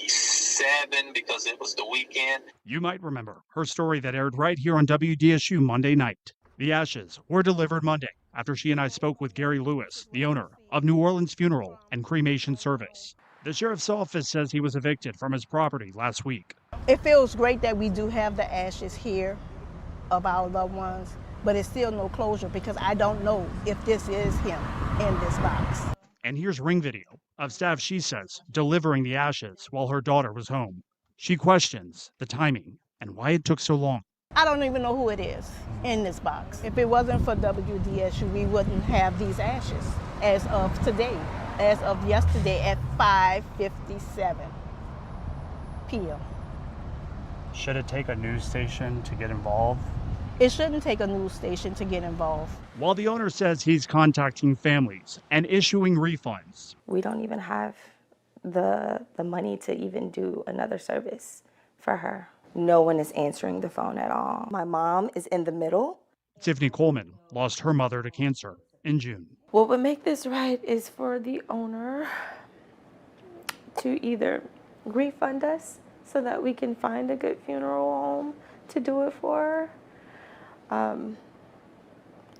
7 because it was the weekend. You might remember her story that aired right here on WDSU Monday night. The ashes were delivered Monday after she and I spoke with Gary Lewis, the owner of New Orleans Funeral and Cremation Service. The sheriff's office says he was evicted from his property last week. It feels great that we do have the ashes here of our loved ones, but it's still no closure because I don't know if this is him in this box. And here's ring video of staff, she says, delivering the ashes while her daughter was home. She questions the timing and why it took so long. I don't even know who it is in this box. If it wasn't for WDSU, we wouldn't have these ashes as of today, as of yesterday at 5:57 p.m. Should it take a news station to get involved? It shouldn't take a news station to get involved. While the owner says he's contacting families and issuing refunds. We don't even have the money to even do another service for her. No one is answering the phone at all. My mom is in the middle. Tiffany Coleman lost her mother to cancer in June. What would make this right is for the owner to either refund us so that we can find a good funeral home to do it for her.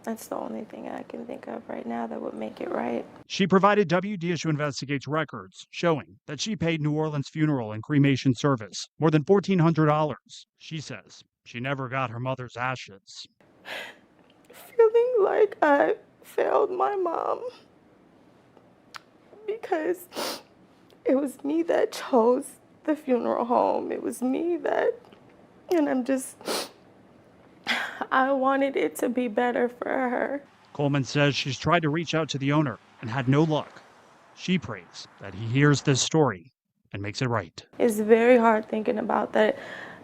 That's the only thing I can think of right now that would make it right. She provided WDSU Investigates records showing that she paid New Orleans Funeral and Cremation Service more than $1,400. She says she never got her mother's ashes. Feeling like I failed my mom because it was me that chose the funeral home. It was me that, and I wanted it to be better for her. Coleman says she's tried to reach out to the owner and had no luck. She prays that he hears this story and makes it right. It's very hard thinking about that.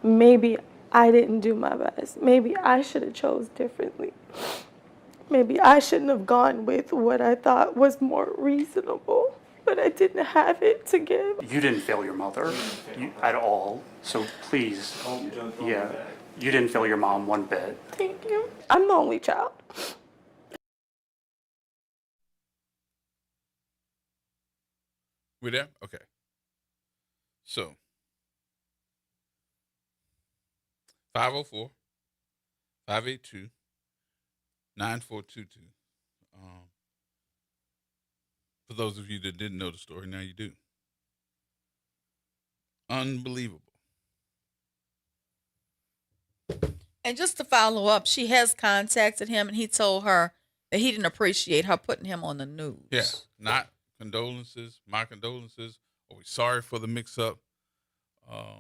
Maybe I didn't do my best. Maybe I should have chose differently. Maybe I shouldn't have gone with what I thought was more reasonable, but I didn't have it to give. You didn't fail your mother at all, so please, you didn't fail your mom one bit. Thank you. I'm the only child. We there? Okay. So, 504 582 9422. For those of you that didn't know the story, now you do. Unbelievable. And just to follow up, she has contacted him, and he told her that he didn't appreciate her putting him on the news. Yeah, not condolences, my condolences, or we sorry for the mix-up.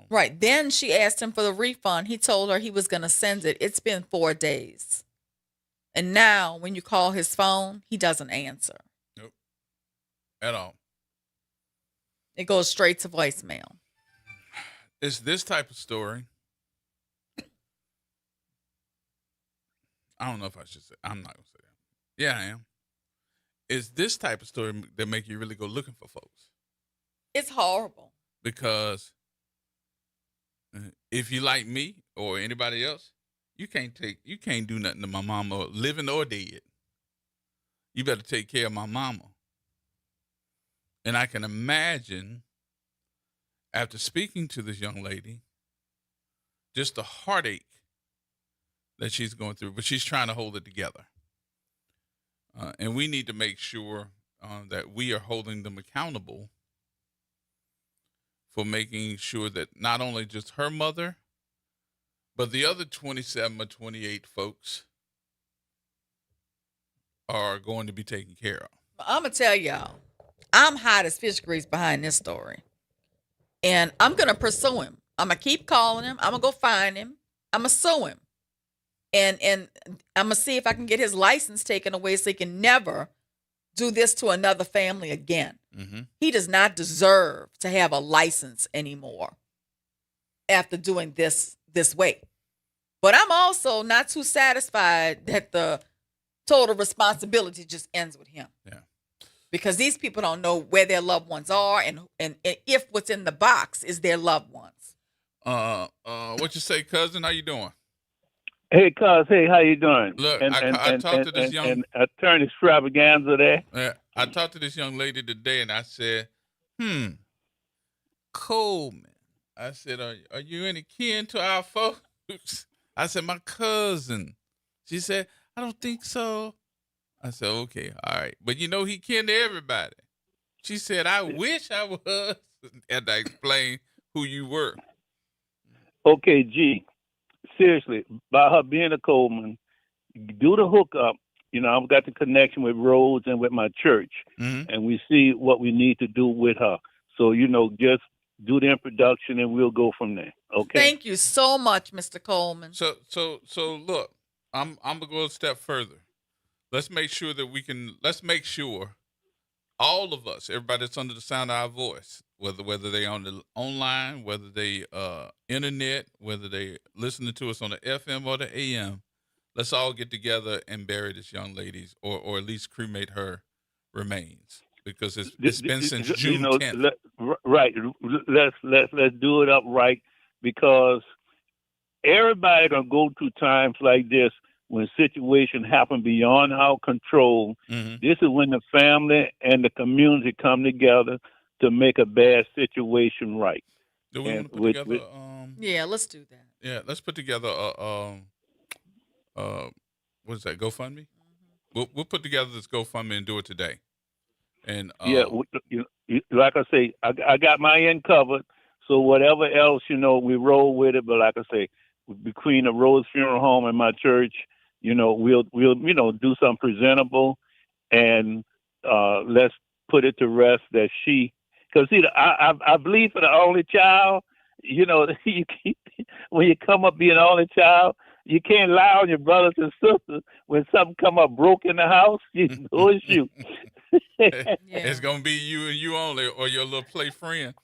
Right. Then she asked him for the refund. He told her he was going to send it. It's been 4 days. And now when you call his phone, he doesn't answer. Nope. At all. It goes straight to voicemail. It's this type of story. I don't know if I should say. I'm not going to say that. Yeah, I am. It's this type of story that make you really go looking for folks. It's horrible. Because if you like me or anybody else, you can't do nothing to my mama, living or dead. You better take care of my mama. And I can imagine, after speaking to this young lady, just the heartache that she's going through, but she's trying to hold it together. And we need to make sure that we are holding them accountable for making sure that not only just her mother, but the other 27 or 28 folks are going to be taken care of. I'm going to tell y'all, I'm hot as fish grease behind this story. And I'm going to pursue him. I'm going to keep calling him. I'm going to go find him. I'm going to sue him. And I'm going to see if I can get his license taken away so he can never do this to another family again. Mm-hmm. He does not deserve to have a license anymore after doing this way. But I'm also not too satisfied that the total responsibility just ends with him. Yeah. Because these people don't know where their loved ones are and if what's in the box is their loved ones. What you say, cousin? How you doing? Hey, cuz, hey, how you doing? Look, I talked to this young... And Attorney Extravaganza there. Yeah, I talked to this young lady today, and I said, Coleman. I said, are you any kin to our folks? I said, my cousin. She said, I don't think so. I said, okay, all right. But you know he kin to everybody. She said, I wish I was. And I explained who you were. Okay, G. Seriously, by her being a Coleman, do the hookup. You know, I've got the connection with Rhodes and with my church, and we see what we need to do with her. So, you know, just do the introduction and we'll go from there. Okay. Thank you so much, Mr. Coleman. So look, I'm gonna go a step further. Let's make sure all of us, everybody that's under the sound of our voice, whether they on the online, whether they internet, whether they listening to us on the FM or the AM, let's all get together and bury this young lady's, or at least cremate her remains, because it's been since June 10th. Right. Let's do it up right, because everybody gonna go through times like this when situations happen beyond our control. This is when the family and the community come together to make a bad situation right. Do we want to put together? Yeah, let's do that. Yeah, let's put together what is that? GoFundMe. We'll put together this GoFundMe and do it today. And yeah, like I say, I got my end covered. So whatever else, you know, we roll with it. But like I say, between the Rose Funeral Home and my church, you know, we'll do something presentable, and let's put it to rest that she, because see, I believe for the only child, you know, when you come up being the only child, you can't lie on your brothers and sisters when something come up broke in the house. You know it's you. It's gonna be you and you only, or your little play friend.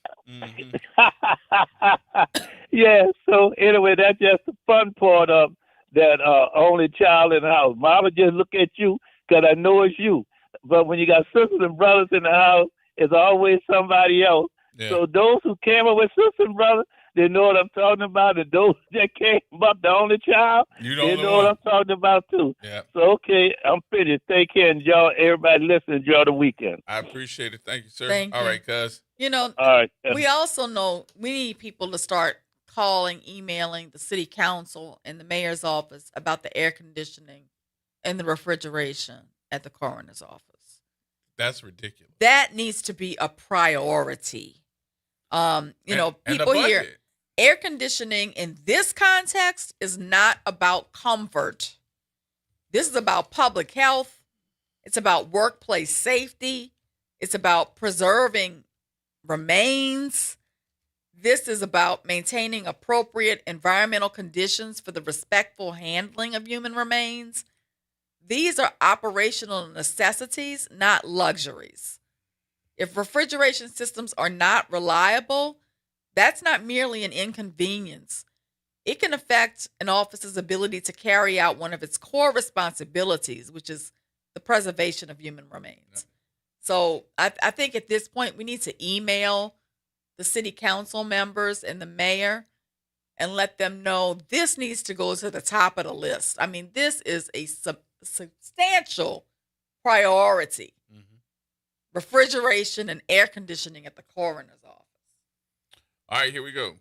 Yeah. So anyway, that's just the fun part of that only child in the house. Mama just look at you because I know it's you. But when you got sisters and brothers in the house, it's always somebody else. Yeah. So those who came up with sisters and brothers, they know what I'm talking about. And those that came up the only child, they know what I'm talking about too. Yeah. So okay, I'm finished. Take care, and y'all, everybody listen, enjoy the weekend. I appreciate it. Thank you, sir. Thank All you. right, cuz. You know, all right. We also know we need people to start calling, emailing the city council and the mayor's office about the air conditioning and the refrigeration at the coroner's office. That's ridiculous. That needs to be a priority. People budget. here, air conditioning in this context is not about comfort. This is about public health. It's about workplace safety. It's about preserving remains. This is about maintaining appropriate environmental conditions for the respectful handling of human remains. These are operational necessities, not luxuries. If refrigeration systems are not reliable, that's not merely an inconvenience. It can affect an office's ability to carry out one of its core responsibilities, which is the preservation of human remains. So I think at this point we need to email the city council members and the mayor and let them know this needs to go to the top of the list. I mean, this is a substantial priority. Refrigeration and air conditioning at the coroner's office. All right, here we go.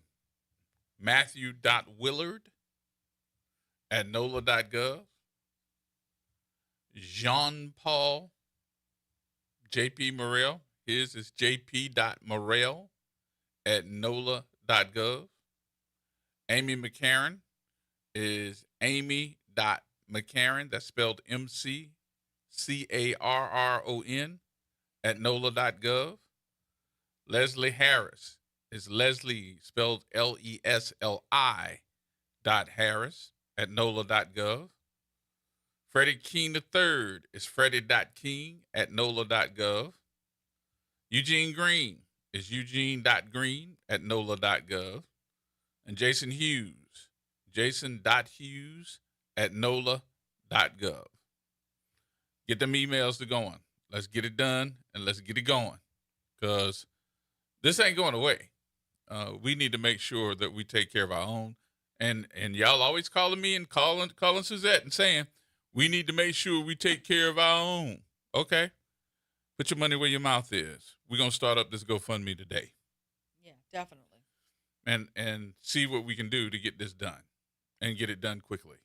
Matthew.Willard at NOLA.gov. Jean-Paul J.P. Morrell. His is jp.morrell at NOLA.gov. Amy McCarron is amy.mccarron. That's spelled McCarron at NOLA.gov. Leslie Harris is Leslie spelled LESLI .Harris at NOLA.gov. Freddie King III is Freddie.King at NOLA.gov. Eugene Green is Eugene.Green at NOLA.gov. And Jason Hughes, Jason.Hughes at NOLA.gov. Get them emails to going. Let's get it done and let's get it going, because this ain't going away. We need to make sure that we take care of our own. And y'all always calling me and calling Suzette and saying, we need to make sure we take care of our own. Okay. Put your money where your mouth is. We're going to start up this GoFundMe today. Yeah, definitely. And see what we can do to get this done and get it done quickly.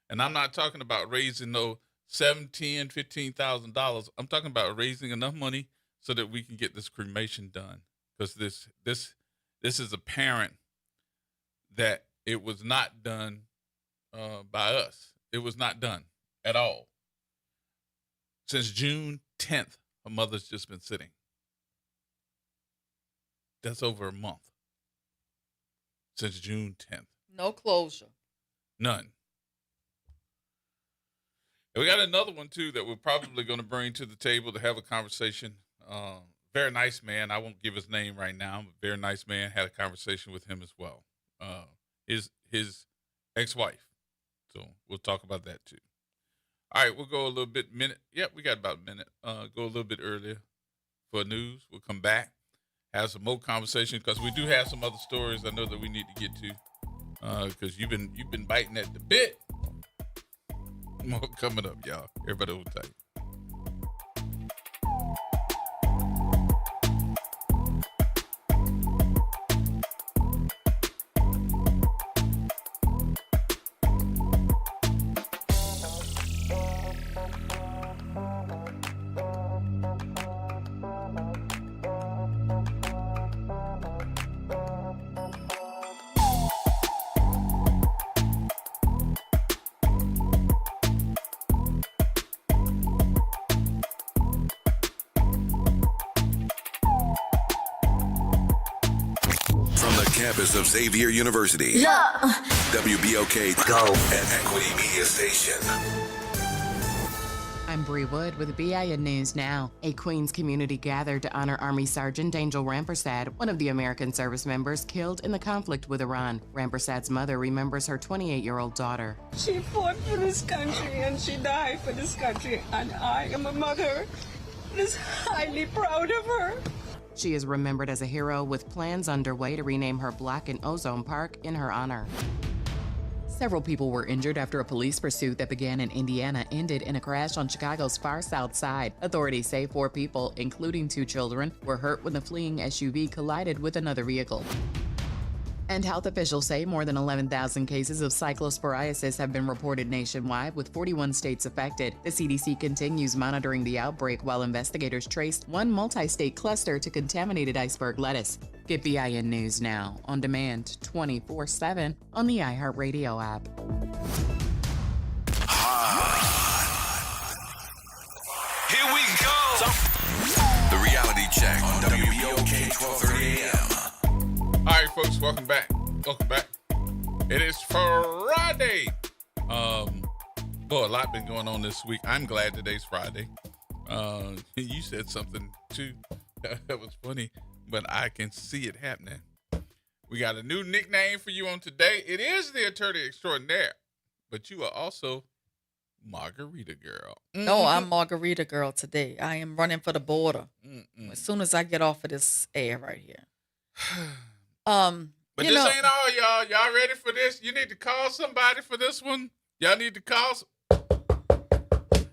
And I'm not talking about raising no $7,000, $10,000, $15,000. I'm talking about raising enough money so that we can get this cremation done. Because this is apparent that it was not done by us. It was not done at all. Since June 10th, her mother's just been sitting. That's over a month. Since June 10th. No closure. None. And we got another one, too, that we're probably going to bring to the table to have a conversation. Very nice man. I won't give his name right now, but very nice man. Had a conversation with him as well. His ex-wife. So we'll talk about that, too. All right, we'll go a little bit minute. Yep, we got about a minute. Go a little bit earlier for news. We'll come back, have some more conversation, because we do have some other stories I know that we need to get to, because you've been biting at the bit. More coming up, y'all. Everybody hold tight. Campus of Xavier University. WBOK Go and Equity Media Station. I'm Bree Wood with BIN News Now. A Queens community gathered to honor Army Sergeant Angel Rampersad, one of the American service members killed in the conflict with Iran. Rampersad's mother remembers her 28-year-old daughter. She fought for this country and she died for this country, and I am a mother that is highly proud of her. She is remembered as a hero with plans underway to rename her block in Ozone Park in her honor. Several people were injured after a police pursuit that began in Indiana ended in a crash on Chicago's far south side. Authorities say 4 people, including 2 children, were hurt when the fleeing SUV collided with another vehicle. And health officials say more than 11,000 cases of cyclosporiasis have been reported nationwide, with 41 states affected. The CDC continues monitoring the outbreak while investigators traced one multi-state cluster to contaminated iceberg lettuce. Get BIN News now, on demand, 24/7 on the iHeartRadio app. Here we go. The reality check on WBOK 1230 AM. All right, folks, welcome back. Welcome back. It is Friday. Boy, a lot been going on this week. I'm glad today's Friday. You said something too that was funny, but I can see it happening. We got a new nickname for you on today. It is the Attorney Extraordinaire, but you are also Margarita Girl. No, I'm Margarita Girl today. I am running for the border as soon as I get off of this air right here. But this ain't all, y'all. Y'all ready for this? You need to call somebody for this one. Y'all need to call.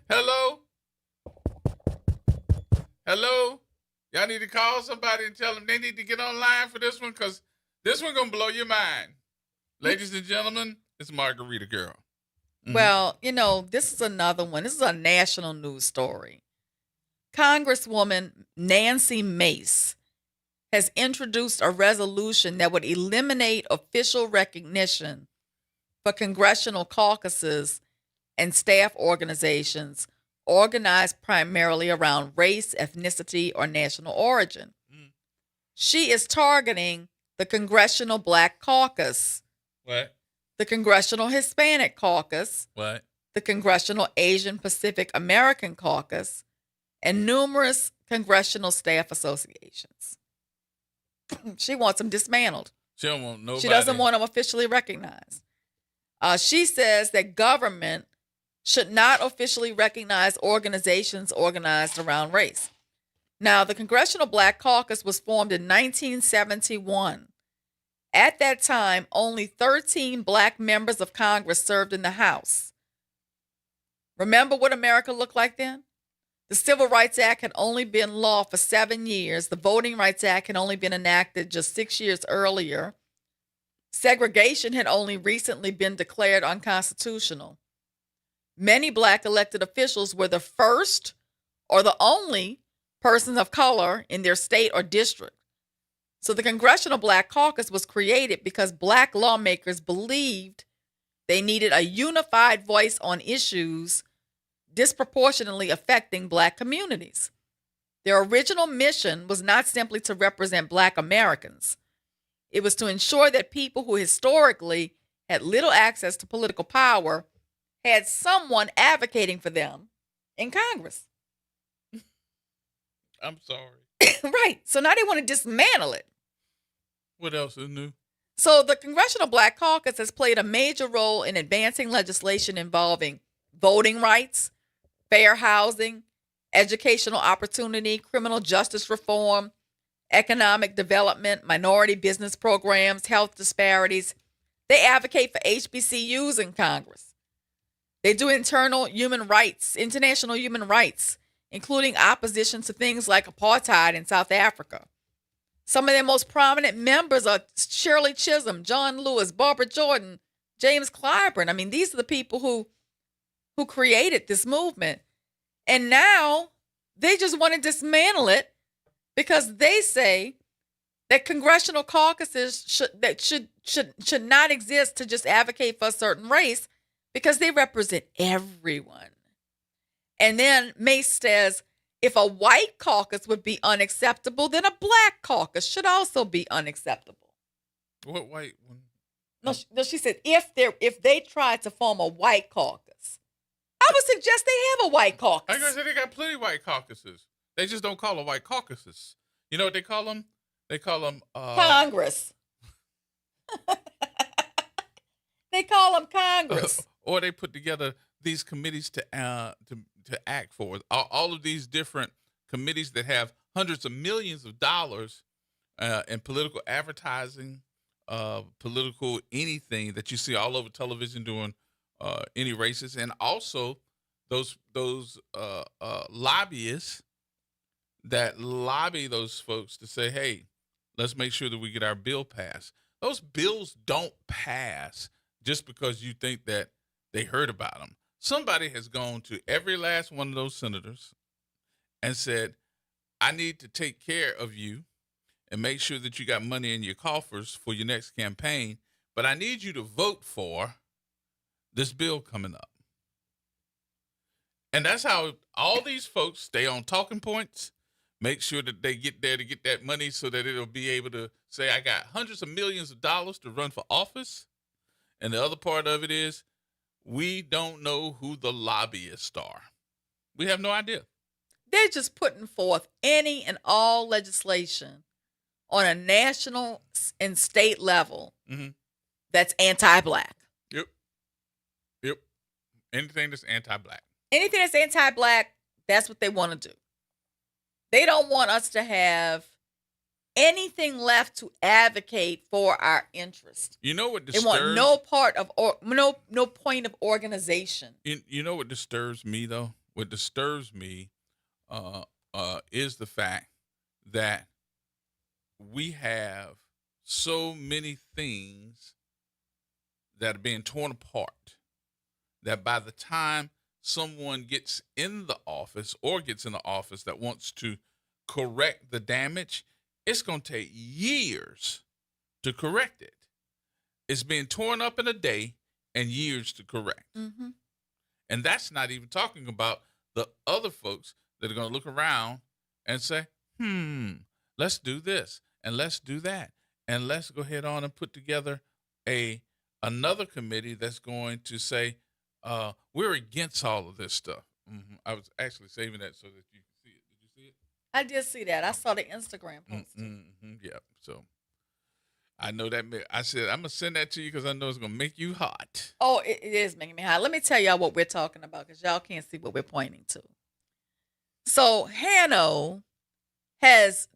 Hello? Hello? Y'all need to call somebody and tell them they need to get online for this one, because this one going to blow your mind. Ladies and gentlemen, it's Margarita Girl. Well, this is another one. This is a national news story. Congresswoman Nancy Mace has introduced a resolution that would eliminate official recognition for congressional caucuses and staff organizations organized primarily around race, ethnicity, or national origin. She is targeting the Congressional Black Caucus. What? The Congressional Hispanic Caucus. What? The Congressional Asian Pacific American Caucus, and numerous congressional staff associations. She wants them dismantled. She don't want nobody. She doesn't want them officially recognized. She says that government should not officially recognize organizations organized around race. Now, the Congressional Black Caucus was formed in 1971. At that time, only 13 black members of Congress served in the House. Remember what America looked like then? The Civil Rights Act had only been law for 7 years. The Voting Rights Act had only been enacted just 6 years earlier. Segregation had only recently been declared unconstitutional. Many black elected officials were the first or the only persons of color in their state or district. So the Congressional Black Caucus was created because black lawmakers believed they needed a unified voice on issues disproportionately affecting black communities. Their original mission was not simply to represent black Americans. It was to ensure that people who historically had little access to political power had someone advocating for them in Congress. I'm sorry. Right. So now they want to dismantle it. What else is new? So the Congressional Black Caucus has played a major role in advancing legislation involving voting rights, fair housing, educational opportunity, criminal justice reform, economic development, minority business programs, health disparities. They advocate for HBCUs in Congress. They do international human rights, including opposition to things like apartheid in South Africa. Some of their most prominent members are Shirley Chisholm, John Lewis, Barbara Jordan, James Clyburn. I mean, these are the people who created this movement. And now they just want to dismantle it because they say that congressional caucuses should not exist to just advocate for a certain race because they represent everyone. And then Mace says, if a white caucus would be unacceptable, then a black caucus should also be unacceptable. What white one? No, she said if they tried to form a white caucus, I would suggest they have a white caucus. I guess they got plenty of white caucuses. They just don't call them white caucuses. You know what they call them? They call them Congress. They call them Congress. Or they put together these committees to act for all of these different committees that have hundreds of millions of dollars in political advertising, political anything that you see all over television during any races, and also those lobbyists that lobby those folks to say, hey, let's make sure that we get our bill passed. Those bills don't pass just because you think that they heard about them. Somebody has gone to every last one of those senators and said, I need to take care of you and make sure that you got money in your coffers for your next campaign, but I need you to vote for this bill coming up. And that's how all these folks stay on talking points, make sure that they get there to get that money so that it'll be able to say, I got hundreds of millions of dollars to run for office. And the other part of it is we don't know who the lobbyists are. We have no idea. They're just putting forth any and all legislation on a national and state level that's anti-black. Yep. Anything that's anti-black. Anything that's anti-black, that's what they want to do. They don't want us to have anything left to advocate for our interest. You know what They disturbs? want no part of or no point of organization. You know what disturbs me though? What disturbs me is the fact that we have so many things that are being torn apart that by the time someone gets in the office that wants to correct the damage, it's going to take years to correct it. It's being torn up in a day and years to correct. Mm-hmm. And that's not even talking about the other folks that are going to look around and say, let's do this and let's do that. And let's go ahead on and put together another committee that's going to say, we're against all of this stuff. I was actually saving that so that you can see it. Did you see it? I did see that. I saw the Instagram post. Yeah. So I know that. I said, I'm going to send that to you because I know it's going to make you hot. Oh, it is making me hot. Let me tell y'all what we're talking about because y'all can't see what we're pointing to. So Hanno has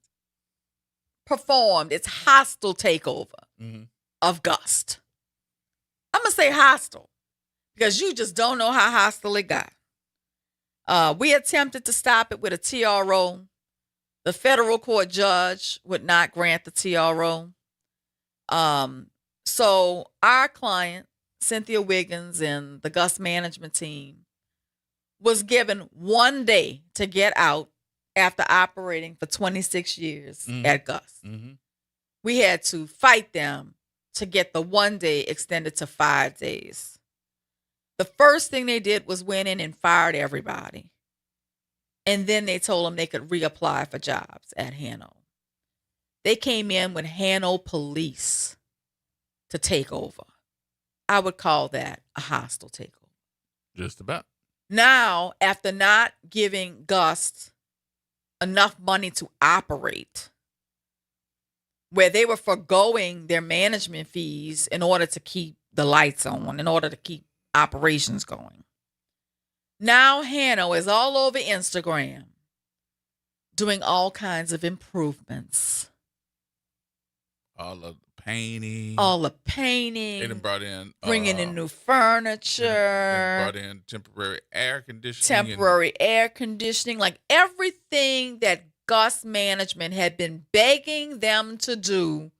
performed its hostile takeover of Gust. I'm going to say hostile because you just don't know how hostile it got. We attempted to stop it with a TRO. The federal court judge would not grant the TRO. So our client, Cynthia Wiggins, and the Gust management team was given 1 day to get out after operating for 26 years at Gust. We had to fight them to get the 1 day extended to 5 days. The first thing they did was went in and fired everybody. And then they told them they could reapply for jobs at Hanno. They came in with Hanno police to take over. I would call that a hostile takeover. Just about. Now, after not giving Gust enough money to operate, where they were forgoing their management fees in order to keep the lights on, in order to keep operations going. Now Hanno is all over Instagram doing all kinds of improvements. All of the painting. They done brought in. Bringing in new furniture. They brought in temporary air conditioning. Like everything that Gust management had been begging them to do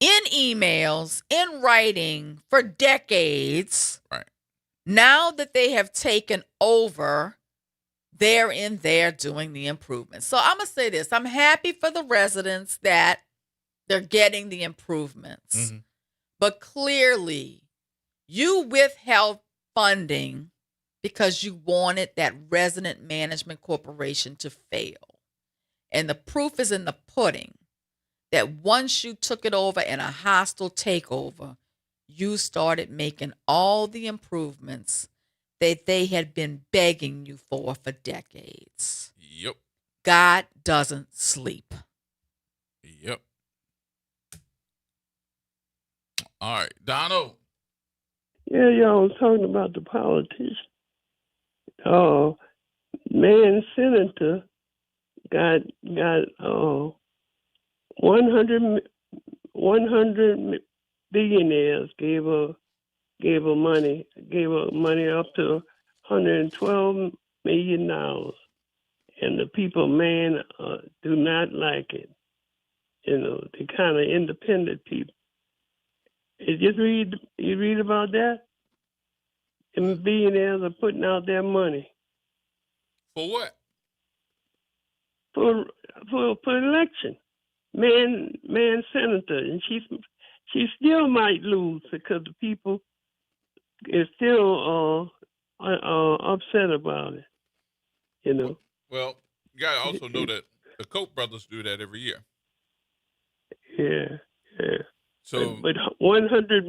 in emails, in writing for decades. Right. Now that they have taken over, they're in there doing the improvements. So I'm going to say this. I'm happy for the residents that they're getting the improvements. But clearly, you withheld funding because you wanted that resident management corporation to fail. And the proof is in the pudding that once you took it over in a hostile takeover, you started making all the improvements that they had been begging you for decades. Yep. God doesn't sleep. Yep. All right, Donald. Yeah, y'all was talking about the politician. Man senator got 100 billionaires gave her money up to $112 million, and the people, do not like it. You know, they kind of independent people. You read about that? And billionaires are putting out their money For what? for election. Man senator, and she still might lose because the people is still upset about it. You know. Well, you got to also know that the Koch brothers do that every year. Yeah. So, but 100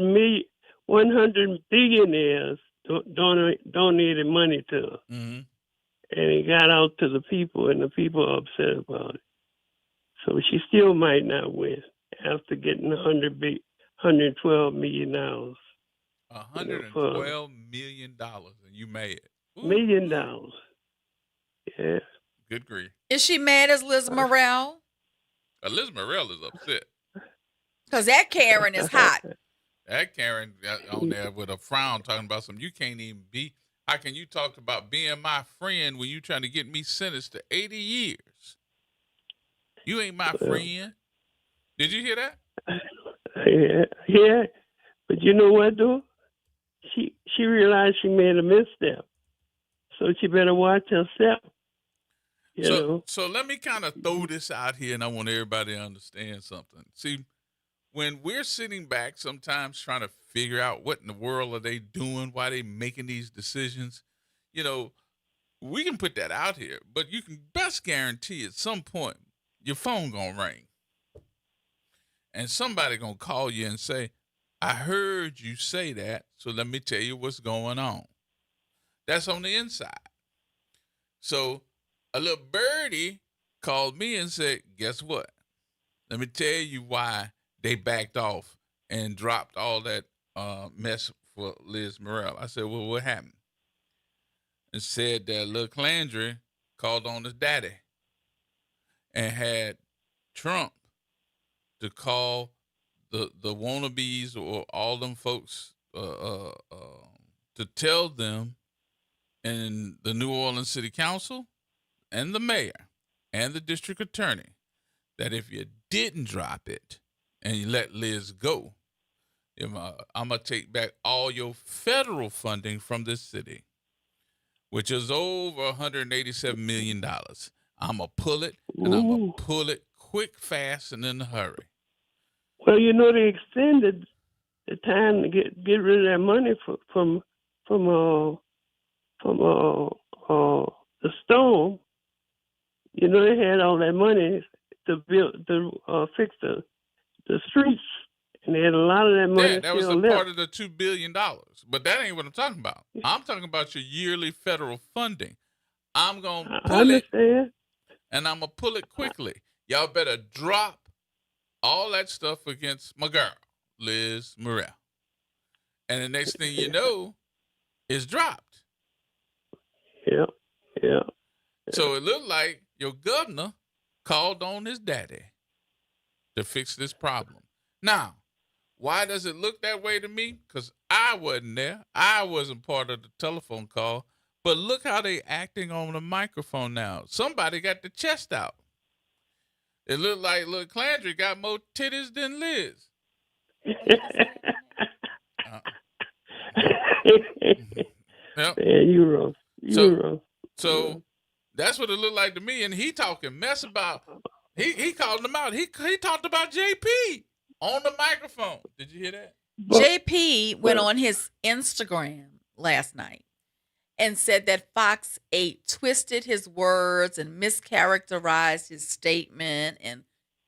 billionaires donated money to her, and it got out to the people, and the people are upset about it. So she still might not win after getting $112 million. $112 million, and you mad? $1 million. Yeah. Good grief. Is she mad as Liz Morrell? Liz Morrell is upset. Because that Karen is hot. That Karen on there with a frown talking about something you can't even be. How can you talk about being my friend when you trying to get me sentenced to 80 years? You ain't my friend. Did you hear that? Yeah. But you know what, though? She realized she made a misstep. So she better watch herself. So let me kind of throw this out here, and I want everybody to understand something. See, when we're sitting back sometimes trying to figure out what in the world are they doing, why they making these decisions, you know, we can put that out here, but you can best guarantee at some point your phone gonna ring. And somebody gonna call you and say, I heard you say that, so let me tell you what's going on. That's on the inside. So a little birdie called me and said, guess what? Let me tell you why they backed off and dropped all that mess for Liz Morrell. I said, well, what happened? And said that Lil Clandry called on his daddy and had Trump to call the wannabes or all them folks to tell them in the New Orleans City Council and the mayor and the district attorney that if you didn't drop it and you let Liz go, I'm going to take back all your federal funding from this city, which is over $187 million. I'm going to pull it, and I'm going to pull it quick, fast, and in a hurry. Well, you know, they extended the time to get rid of that money from the storm. You know, they had all that money to fix the streets, and they had a lot of that money. Yeah, that was a part of the $2 billion. But that ain't what I'm talking about. I'm talking about your yearly federal funding. I'm going to pull it, and I'm going to pull it quickly. Y'all better drop all that stuff against my girl, Liz Morrell. And the next thing you know, it's dropped. Yeah. So it looked like your governor called on his daddy to fix this problem. Now, why does it look that way to me? Because I wasn't there. I wasn't part of the telephone call. But look how they acting on the microphone now. Somebody got the chest out. It looked like Lil Clandry got more titties than Liz. Yep. Man, you wrong. So that's what it looked like to me. And he talking mess about. He called him out. He talked about JP on the microphone. Did you hear that? JP went on his Instagram last night and said that Fox 8 twisted his words and mischaracterized his statement and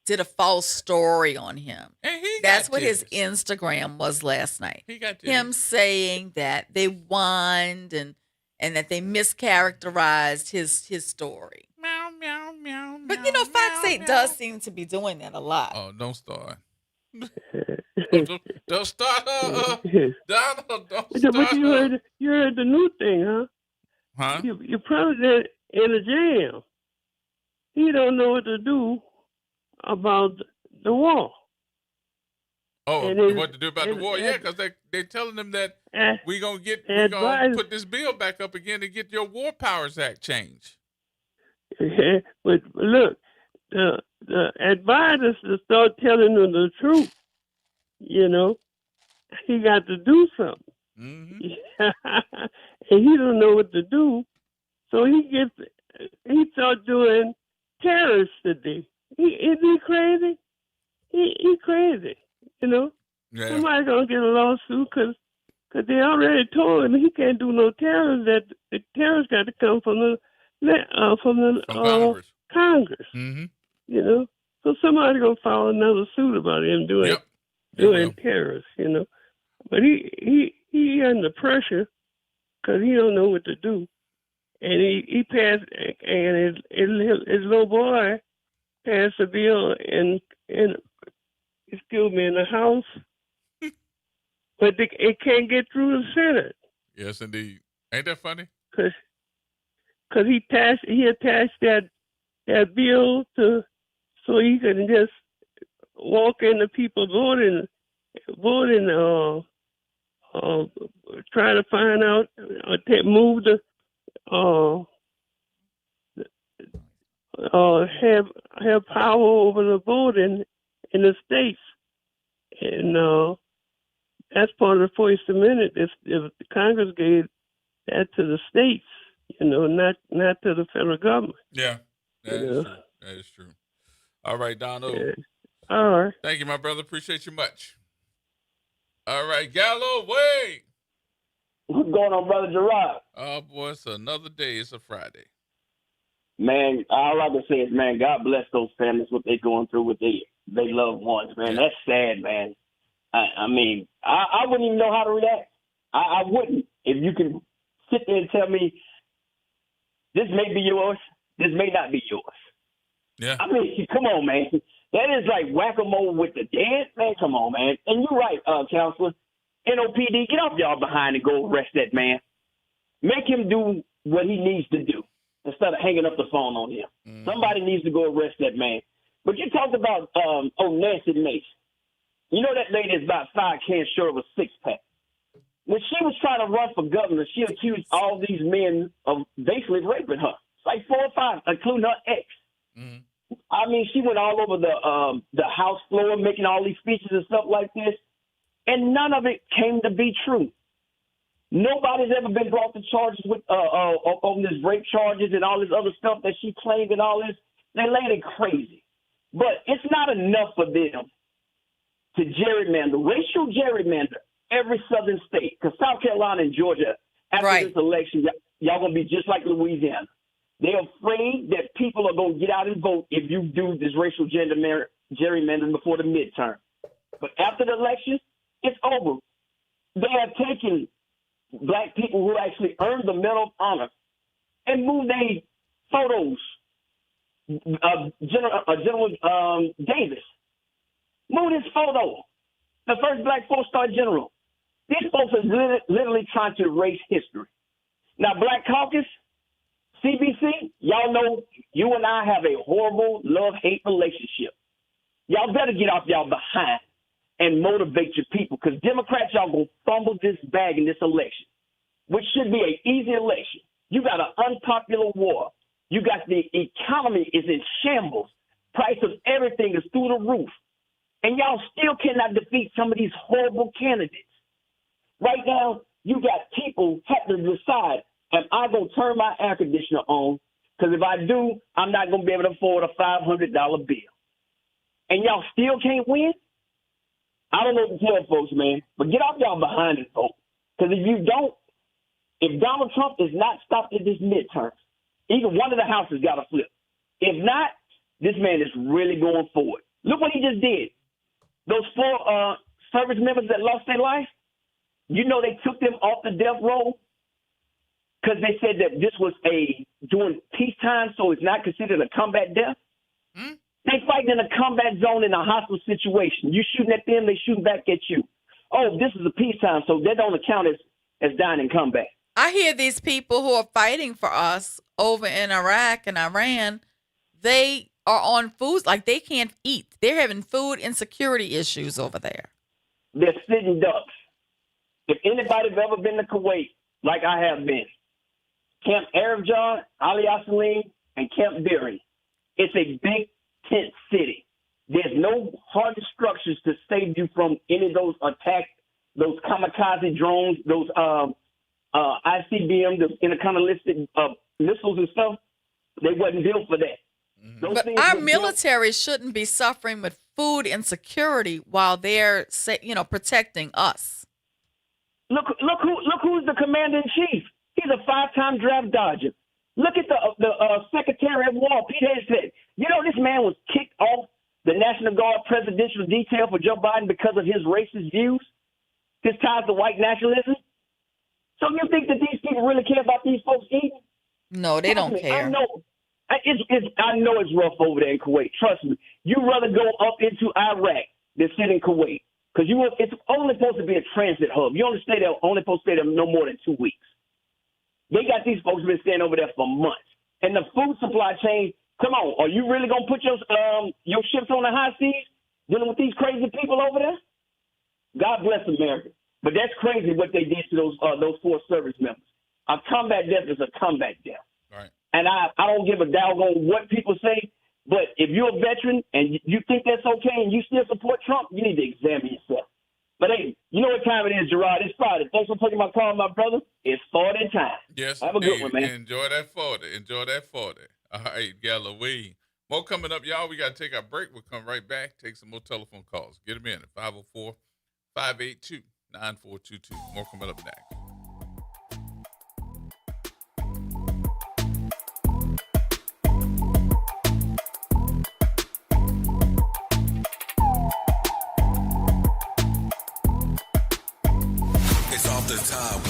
did a false story on him. And that's what his Instagram was last night. He got him saying that they whined and that they mischaracterized his story. Meow, meow, meow. But you know, Fox 8 does seem to be doing that a lot. Oh, don't start. Don't start. Don't start. But you heard the new thing, huh? Huh? Your president in a jam. He don't know what to do about the war. Oh, what to do about the war? Yeah, because they're telling them that we're gonna put this bill back up again to get your War Powers Act changed. But look, the advisors to start telling him the truth. You know, he got to do something. And he don't know what to do. So he starts doing terrorist today. Is he crazy? He crazy, you know. Yeah. Somebody's gonna get a lawsuit because they already told him he can't do no terrorists. That the terrorists got to come from Congress. Congress. You know, so somebody's gonna file another suit about him doing terrorists. You know, but he under pressure because he don't know what to do, and he passed, and his little boy passed a bill in the House, but it can't get through the Senate. Yes, indeed. Ain't that funny? Cause he attached that bill so he can just walk into people voting, trying to find out, move the, have power over the voting in the states, and that's part of the First Amendment. If Congress gave that to the states, you know, not to the federal government. Yeah, that is true. That is true. All right, Donald. Yeah. All right. Thank you, my brother. Appreciate you much. All right, Gallo, wait. What's going on, brother Gerod? Oh, boy, it's another day. It's a Friday. Man, all I can say is, man, God bless those families, what they're going through with their loved ones, man. That's sad, man. I mean, I wouldn't even know how to react. I wouldn't. If you can sit there and tell me, this may be yours, this may not be yours. Yeah. I mean, come on, man. That is like whack-a-mole with the dead. Man, come on, man. And you're right, Counselor. NOPD, get off y'all behind and go arrest that man. Make him do what he needs to do instead of hanging up the phone on him. Somebody needs to go arrest that man. But you talked about Nancy Mace. You know that lady is about 5 cans short of a six-pack. When she was trying to run for governor, she accused all these men of basically raping her. It's like 4 or 5, including her ex. I mean, she went all over the House floor making all these speeches and stuff like this, and none of it came to be true. Nobody's ever been brought to charges with on this rape charges and all this other stuff that she claimed and all this. They laid it crazy. But it's not enough for them to gerrymander, racial gerrymander every southern state. Because South Carolina and Georgia, after this election, y'all going to be just like Louisiana. They're afraid that people are going to get out and vote if you do this racial gerrymandering before the midterm. But after the election, it's over. They have taken black people who actually earned the Medal of Honor and moved their photos. General Davis moved his photo, the first black 4-star general. These folks are literally trying to erase history. Now, Black Caucus, CBC, y'all know you and I have a horrible love-hate relationship. Y'all better get off y'all behind and motivate your people, because Democrats, y'all going to fumble this bag in this election, which should be an easy election. You got an unpopular war. You got the economy is in shambles. Price of everything is through the roof. And y'all still cannot defeat some of these horrible candidates. Right now, you got people having to decide, am I going to turn my air conditioner on? Because if I do, I'm not going to be able to afford a $500 bill. And y'all still can't win? I don't know what to tell folks, man, but get off y'all behind it, folks. Because if you don't, if Donald Trump is not stopped at this midterm, either one of the houses got to flip. If not, this man is really going forward. Look what he just did. Those 4 service members that lost their life, you know they took them off the death row because they said that this was during peacetime, so it's not considered a combat death. They fighting in a combat zone in a hostile situation. You shooting at them, they shooting back at you. Oh, this is a peacetime, so they don't account as dying in combat. I hear these people who are fighting for us over in Iraq and Iran, they are on foods, like they can't eat. They're having food insecurity issues over there. They're sitting ducks. If anybody's ever been to Kuwait, like I have been, Camp Arab John, Ali Salim, and Camp Berry, it's a big tent city. There's no hardened structures to save you from any of those attacks, those kamikaze drones, those ICBM, the intercontinental missiles and stuff. They wasn't built for that. But our military shouldn't be suffering with food insecurity while they're, protecting us. Look who's the commander in chief. He's a 5-time draft dodger. Look at the Secretary of War, Pete Hegseth. You know, this man was kicked off the National Guard presidential detail for Joe Biden because of his racist views, his ties to white nationalism. So you think that these people really care about these folks eating? No, they don't care. I know it's rough over there in Kuwait. Trust me. You'd rather go up into Iraq than sit in Kuwait because it's only supposed to be a transit hub. You only supposed to stay there no more than 2 weeks. They got these folks been staying over there for months. And the food supply chain, come on, are you really going to put your ships on the high seas dealing with these crazy people over there? God bless America. But that's crazy what they did to those four service members. A combat death is a combat death. Right. And I don't give a doggone what people say, but if you're a veteran and you think that's okay and you still support Trump, you need to examine yourself. But hey, you know what time it is, Gerard? It's Friday. Thanks for taking my call, my brother. It's 40 time. Yes, have a good one, man. Enjoy that 40. Enjoy that 40. All right, Galloway. More coming up, y'all. We got to take our break. We'll come right back. Take some more telephone calls. Get them in at 504-582-9422. More coming up next. The Top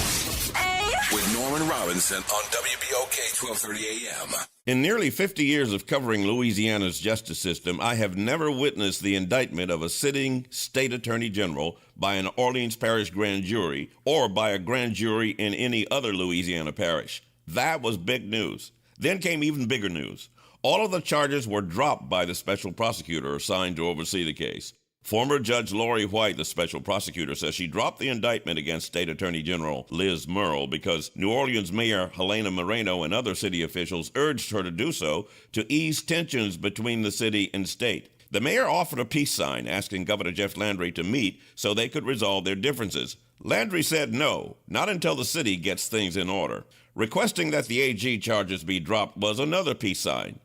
with Norman Robinson on WBOK 1230 AM. In nearly 50 years of covering Louisiana's justice system, I have never witnessed the indictment of a sitting state attorney general by an Orleans Parish grand jury or by a grand jury in any other Louisiana parish. That was big news. Then came even bigger news. All of the charges were dropped by the special prosecutor assigned to oversee the case. Former Judge Lori White, the special prosecutor, says she dropped the indictment against State Attorney General Liz Murrill because New Orleans Mayor Helena Moreno and other city officials urged her to do so to ease tensions between the city and state. The mayor offered a peace sign asking Governor Jeff Landry to meet so they could resolve their differences. Landry said no, not until the city gets things in order. Requesting that the AG charges be dropped was another peace sign.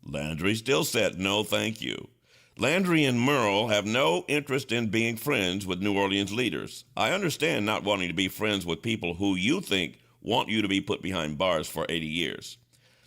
Landry still said no, thank you. Landry and Murrill have no interest in being friends with New Orleans leaders. I understand not wanting to be friends with people who you think want you to be put behind bars for 80 years.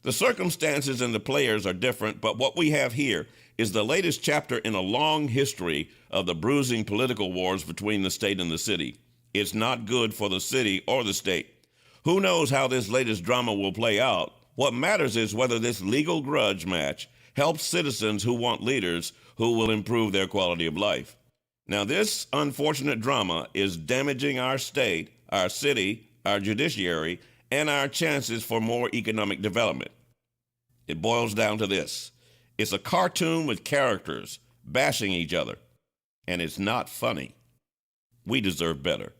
The circumstances and the players are different, but what we have here is the latest chapter in a long history of the bruising political wars between the state and the city. It's not good for the city or the state. Who knows how this latest drama will play out? What matters is whether this legal grudge match helps citizens who want leaders who will improve their quality of life. Now, this unfortunate drama is damaging our state, our city, our judiciary, and our chances for more economic development. It boils down to this. It's a cartoon with characters bashing each other, and it's not funny. We deserve better.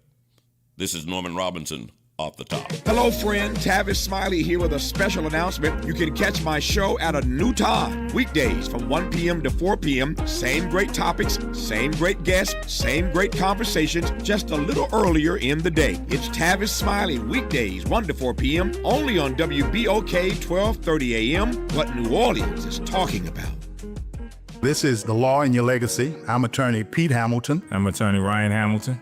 This is Norman Robinson, Off the Top. Hello, friend. Tavis Smiley here with a special announcement. You can catch my show at a new time. Weekdays from 1 p.m. to 4 p.m. Same great topics, same great guests, same great conversations, just a little earlier in the day. It's Tavis Smiley, weekdays 1 to 4 p.m. only on WBOK 1230 a.m. What New Orleans is talking about. This is The Law and Your Legacy. I'm attorney Pete Hamilton. I'm attorney Ryan Hamilton.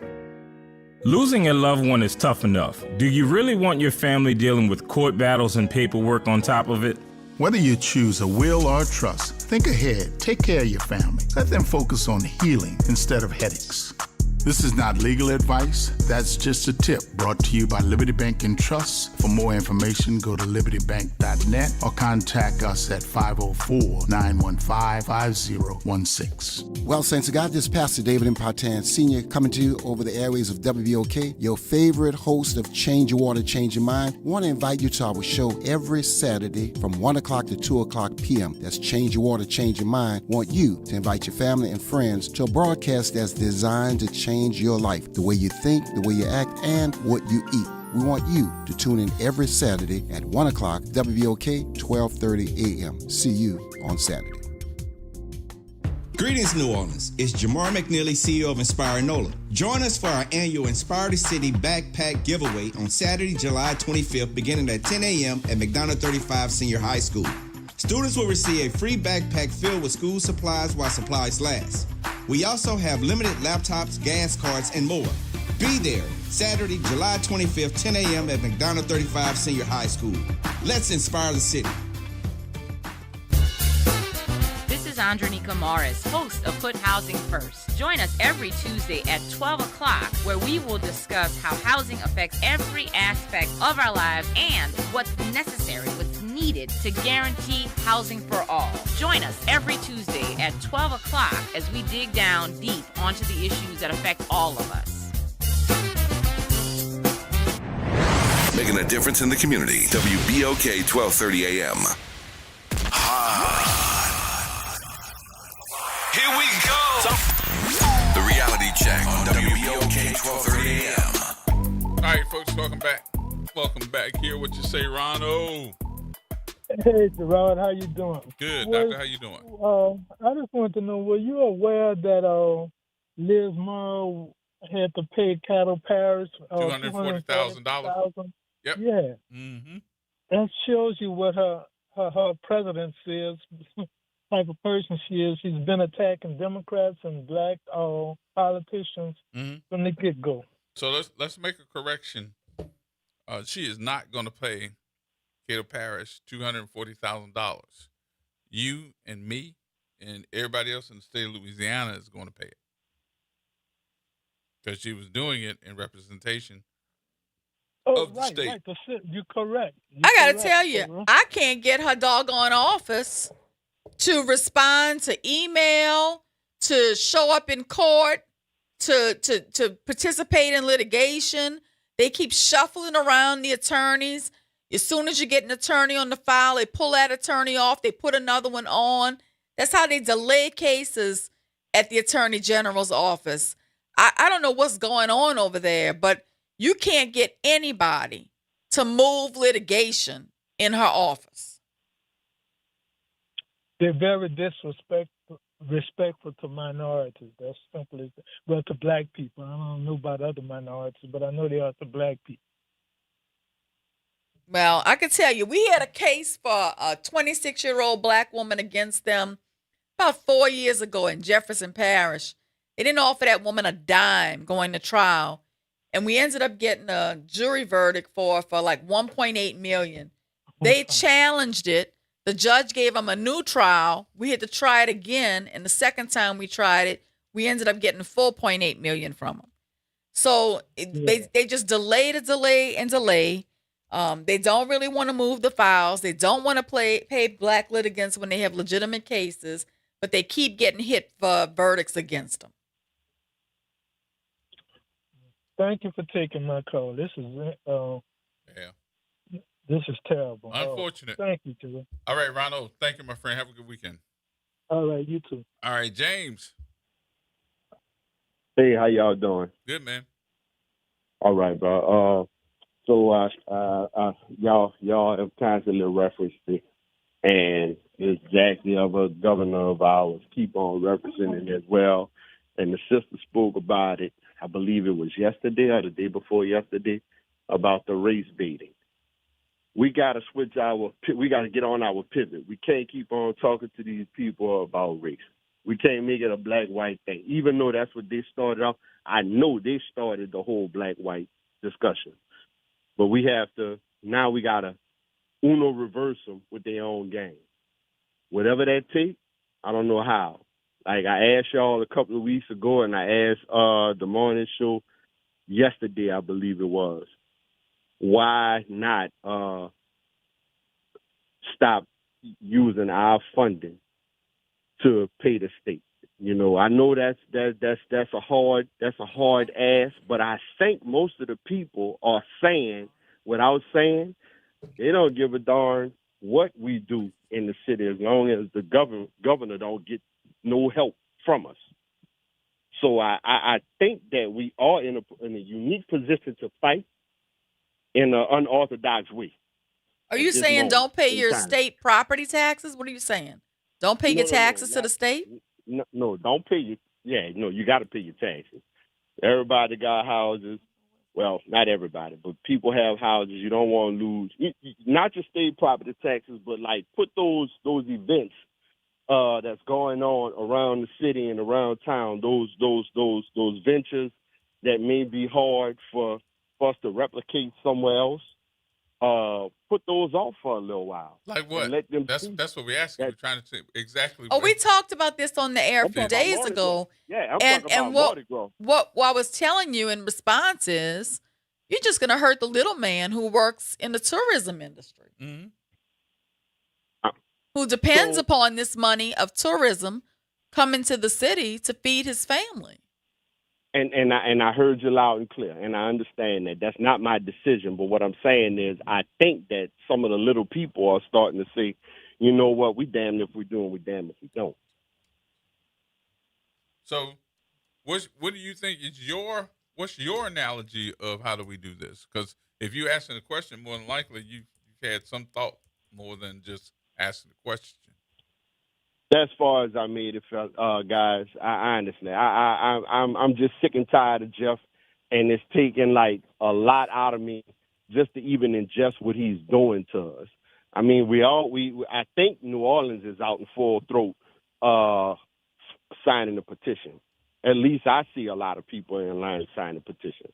Losing a loved one is tough enough. Do you really want your family dealing with court battles and paperwork on top of it? Whether you choose a will or a trust, think ahead. Take care of your family. Let them focus on healing instead of headaches. This is not legal advice. That's just a tip brought to you by Liberty Bank and Trust. For more information, go to libertybank.net or contact us at 504-915-5016. Well, Saints of God, this is Pastor David Impartan Sr. coming to you over the airways of WBOK, your favorite host of Change Your Water, Change Your Mind. I want to invite you to our show every Saturday from 1 o'clock to 2 o'clock p.m. That's Change Your Water, Change Your Mind. I want you to invite your family and friends to a broadcast that's designed to change your life, the way you think, the way you act, and what you eat. We want you to tune in every Saturday at 1 o'clock, WBOK 1230 a.m. See you on Saturday. Greetings, New Orleans. It's Jamar McNeely, CEO of Inspire NOLA. Join us for our annual Inspire the City Backpack Giveaway on Saturday, July 25th, beginning at 10 a.m. at McDonough 35 Senior High School. Students will receive a free backpack filled with school supplies while supplies last. We also have limited laptops, gas cards, and more. Be there Saturday, July 25th, 10 a.m. at McDonough 35 Senior High School. Let's inspire the city. This is Andronika Morris, host of Put Housing First. Join us every Tuesday at 12 o'clock, where we will discuss how housing affects every aspect of our lives and what's necessary, what's needed to guarantee housing for all. Join us every Tuesday at 12 o'clock as we dig down deep onto the issues that affect all of us. Making a difference in the community. WBOK 1230 AM. Here we go. The reality check on WBOK 1230 AM. All right, folks, welcome back. Welcome back here. What you say, Rono? Hey, Gerod, how you doing? Good, doctor. How you doing? I just wanted to know, were you aware that Liz Murrow had to pay Cattle Parish $240,000? Yep. Yeah. Mm-hmm. That shows you what her presidency is, type of person she is. She's been attacking Democrats and black politicians from the get-go. So let's make a correction. She is not going to pay Cato Parish $240,000. You and me and everybody else in the state of Louisiana is going to pay it, because she was doing it in representation of the state. Right. You're correct. I got to tell you, I can't get her doggone office to respond to email, to show up in court, to participate in litigation. They keep shuffling around the attorneys. As soon as you get an attorney on the file, they pull that attorney off. They put another one on. That's how they delay cases at the Attorney General's office. I don't know what's going on over there, but you can't get anybody to move litigation in her office. They're very disrespectful to minorities. That's simply, well, to black people. I don't know about other minorities, but I know they are to black people. Well, I can tell you, we had a case for a 26-year-old black woman against them about 4 years ago in Jefferson Parish. They didn't offer that woman a dime going to trial. And we ended up getting a jury verdict for like $1.8 million. They challenged it. The judge gave them a new trial. We had to try it again. And the second time we tried it, we ended up getting $4.8 million from them. So they just delay. They don't really want to move the files. They don't want to pay black litigants when they have legitimate cases, but they keep getting hit for verdicts against them. Thank you for taking my call. This is terrible. Unfortunate. Thank you, Joe. All right, Ronald. Thank you, my friend. Have a good weekend. All right, you too. All right, James. Hey, how y'all doing? Good, man. All right, bro. So y'all have constantly referenced it, and exactly of a governor of ours keep on representing it as well. And the sister spoke about it, I believe it was yesterday or the day before yesterday, about the race baiting. We got to we got to get on our pivot. We can't keep on talking to these people about race. We can't make it a black-white thing. Even though that's what they started off, I know they started the whole black-white discussion. But we got to reverse them with their own game. Whatever that takes, I don't know how. Like I asked y'all a couple of weeks ago, and I asked the morning show yesterday, I believe it was, why not stop using our funding to pay the state? You know, I know that's a hard ask, but I think most of the people are saying without saying they don't give a darn what we do in the city as long as the governor don't get no help from us. So I think that we are in a unique position to fight in an unorthodox way. Are you saying don't pay your state property taxes? What are you saying? Don't pay your taxes to the state? no, don't pay your. Yeah, no, you got to pay your taxes. Everybody got houses. Well, not everybody, but people have houses. You don't want to lose not just state property taxes, but like put those events that's going on around the city and around town. Those ventures that may be hard for us to replicate somewhere else. Put those off for a little while. Like what? And let them That's what we're asking. We're trying to say exactly. Oh, we talked about this on the air a few days ago. Yeah, I'm talking about Mardi Gras. What I was telling you in response is, you're just going to hurt the little man who works in the tourism industry, who depends upon this money of tourism coming to the city to feed his family. And I heard you loud and clear, and I understand that. That's not my decision, but what I'm saying is I think that some of the little people are starting to say, you know what, we damned if we do and we damned if we don't. So what do you think is what's your analogy of how do we do this? Because if you're asking a question, more than likely you've had some thought more than just asking the question. As far as I made it, guys, I understand. I'm just sick and tired of Jeff, and it's taking like a lot out of me just to even ingest what he's doing to us. I mean, I think New Orleans is out in full throat signing the petition. At least I see a lot of people in line signing the petition.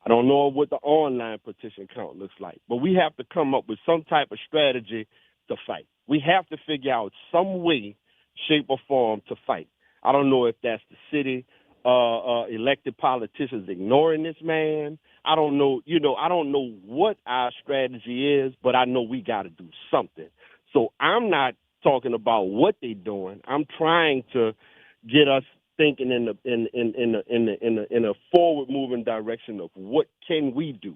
I don't know what the online petition count looks like, but we have to come up with some type of strategy to fight. We have to figure out some way, shape or form to fight. I don't know if that's the city elected politicians ignoring this man. I don't know, I don't know what our strategy is, but I know we got to do something. So I'm not talking about what they're doing. I'm trying to get us thinking in a forward moving direction of what can we do.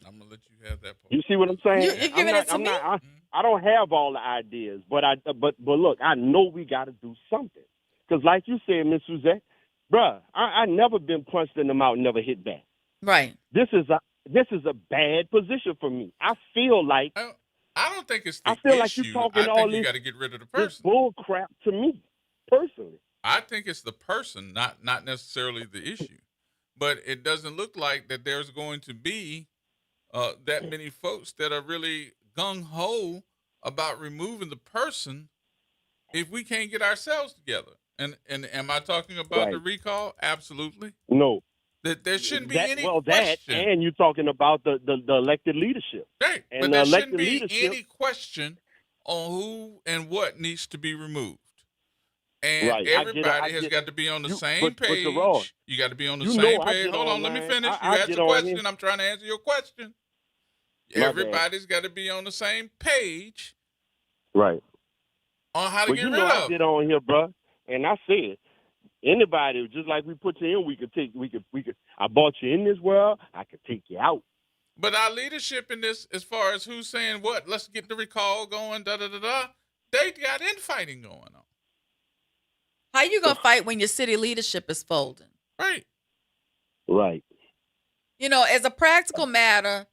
I'm gonna let you have that part. You see what I'm saying? You're giving it to me? I don't have all the ideas, but look, I know we got to do something. Because like you said, Miss Suzette, bruh, I never been punched in the mouth and never hit back. Right. This is a bad position for me. I feel like I don't think it's the I feel issue. Like you're talking I all think you this, got to get rid of the person. This bull crap to me, personally. I think it's the person, not necessarily the issue. But it doesn't look like that there's going to be that many folks that are really gung-ho about removing the person if we can't get ourselves together. And am I talking about the recall? Absolutely. No. That there shouldn't be any question. That, and you're talking about the elected leadership. Right. And but there shouldn't be any question on who and what needs to be removed. And everybody has got to be on the same page. You got to be on the same page. Hold on, let me finish. You asked a question. I'm trying to answer your question. Everybody's got to be on the same page. Right. On how to get rid of. I get on here, bro, and I said, anybody, just like we put you in, we could. I brought you in this world. I could take you out. But our leadership in this, as far as who's saying what, let's get the recall going, they got infighting going on. How you gonna fight when your city leadership is folding? Right. Right. As a practical matter,